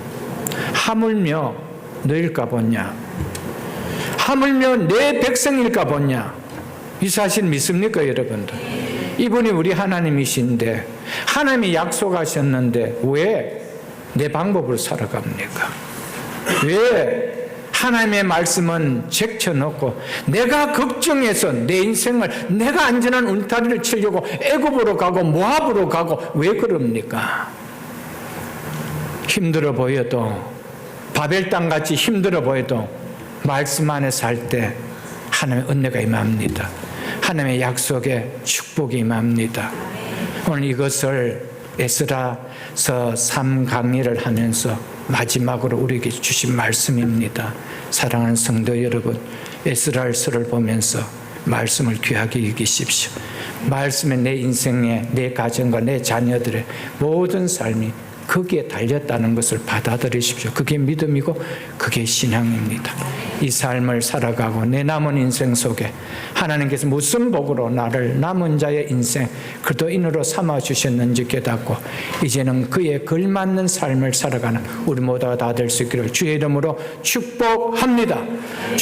A: 하물며 너일까 보냐? 하물며 내 백성일까 보냐? 이 사실 믿습니까, 여러분들? 이분이 우리 하나님이신데 하나님이 약속하셨는데 왜 내 방법으로 살아갑니까? 왜 하나님의 말씀은 제쳐놓고 내가 걱정해서 내 인생을 내가 안전한 울타리를 치려고 애굽으로 가고 모압으로 가고 왜 그럽니까? 힘들어 보여도 바벨 땅같이 힘들어 보여도 말씀 안에 살 때 하나님의 은혜가 임합니다. 하나님의 약속에 축복이 임합니다. 오늘 이것을 에스라서 3 강의를 하면서 마지막으로 우리에게 주신 말씀입니다. 사랑하는 성도 여러분, 에스라서를 보면서 말씀을 귀하게 여기십시오. 말씀에 내 인생에 내 가정과 내 자녀들의 모든 삶이 거기에 달렸다는 것을 받아들이십시오. 그게 믿음이고 그게 신앙입니다. 이 삶을 살아가고 내 남은 인생 속에 하나님께서 무슨 복으로 나를 남은 자의 인생 그도인으로 삼아주셨는지 깨닫고 이제는 그에 걸맞는 삶을 살아가는 우리 모두가 다 될 수 있기를 주의 이름으로 축복합니다.